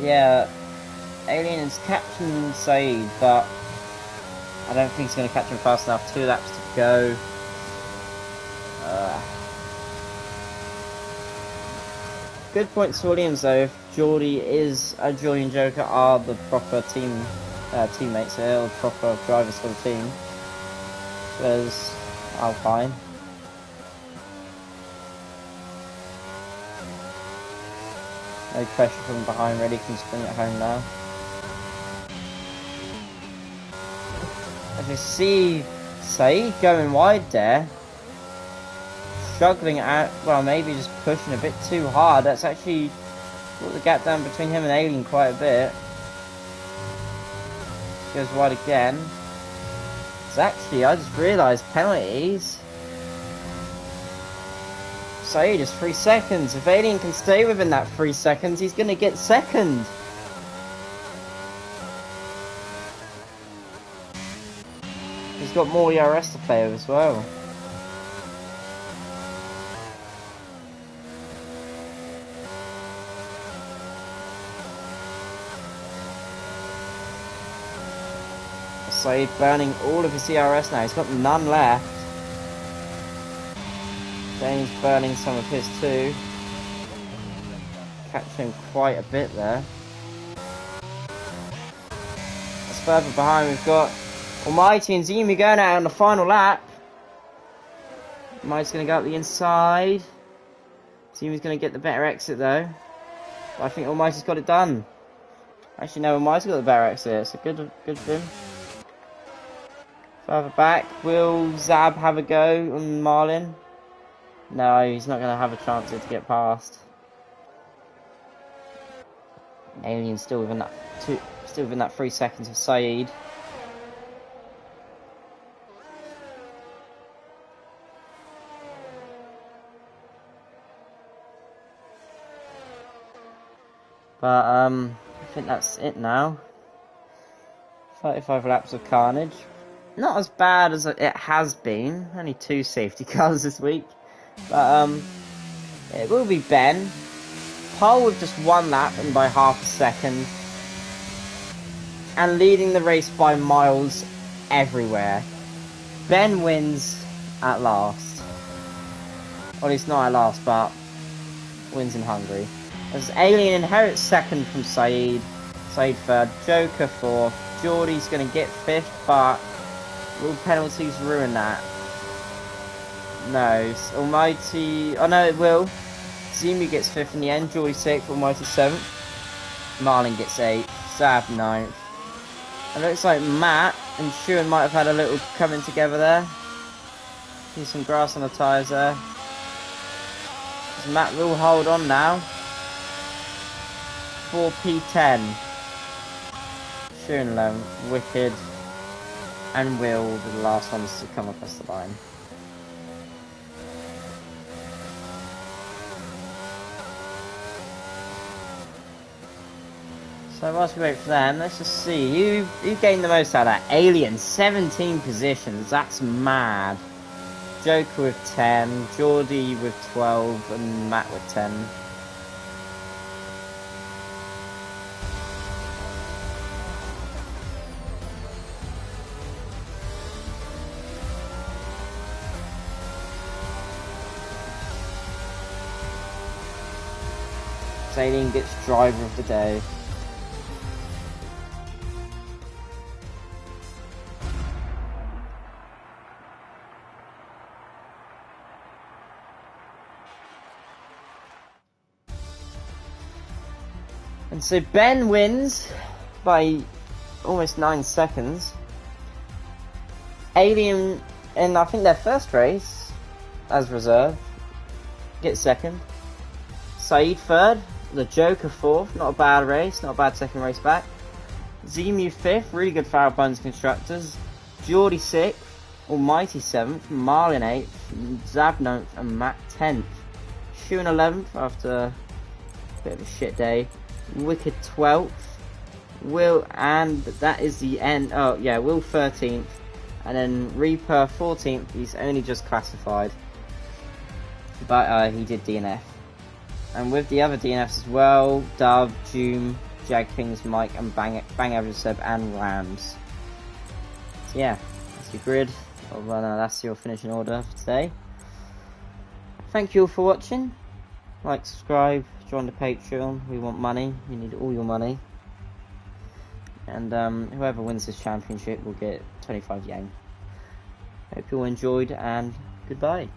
Yeah, Alien is catching Saeed, but I don't think he's going to catch him fast enough. 2 laps to go. Good points for Williams though. If Geordie and Joker are the proper teammates here, the proper drivers for the team. There's Alpine. No pressure from behind, really can just bring it home now. As you see Saeed going wide there, struggling out, well maybe just pushing a bit too hard. That's actually brought the gap down between him and Alien quite a bit. Goes wide again. It's actually, I just realised, penalties. Saeed is 3 seconds. If Alien can stay within that 3 seconds, he's going to get second. He's got more ERS to play with as well. Saeed burning all of his ERS now. He's got none left. James burning some of his too. Catching quite a bit there. As further behind we've got Almighty and Zemu going out on the final lap. Almighty's going to go up the inside. Zemu's going to get the better exit though. But I think Almighty's got it done. Actually no, Almighty's got the better exit. It's a good for him. Further back, will Zab have a go on Marlin? No, he's not going to have a chance to get past. Alien still within that 3 seconds of Saeed. But I think that's it now. 35 laps of carnage. Not as bad as it has been. Only 2 safety cars this week. But it will be Ben. Pole with just 1 lap and by half a second. And leading the race by miles everywhere. Ben wins at last. Well, he's not at last, but wins in Hungary. As Alien inherits second from Saeed. Saeed third. Joker fourth. Geordie's going to get 5th, but will penalties ruin that? No. Almighty... Oh no, it will. Zemu gets 5th in the end. Geordie 6th. Almighty 7th. Marlin gets 8th. Zab 9th. It looks like Matt and Shuan might have had a little coming together there. See some grass on the tyres there. Matt will hold on now. 4P10. Shuan 11th. Wicked and Will were the last ones to come across the line. So whilst we wait for them, let's just see who gained the most out of that. Alien, 17 positions, that's mad. Joker with 10, Geordie with 12, and Matt with 10. Alien gets driver of the day. And so Ben wins by almost 9 seconds. Alien, in I think their first race as reserve, gets 2nd. Saeed 3rd. The Joker 4th, not a bad race, not a bad second race back. Zemu 5th, really good Farrell Buns constructors. Geordie 6th, Almighty 7th, Marlin 8th, Zab 9th, and Matt 10th. Shuan 11th after a bit of a shit day. Wicked 12th. Will, and that is the end. Oh yeah, Will 13th, and then Reaper 14th. He's only just classified, but he did DNF. And with the other DNFs as well, Dove, Doom, Jag Kings, Mike, and Bang Average Seb, and Rams. So yeah, that's your grid. That's your finishing order for today. Thank you all for watching. Like, subscribe, join the Patreon. We want money. We need all your money. And whoever wins this championship will get 25 yen. Hope you all enjoyed, and goodbye.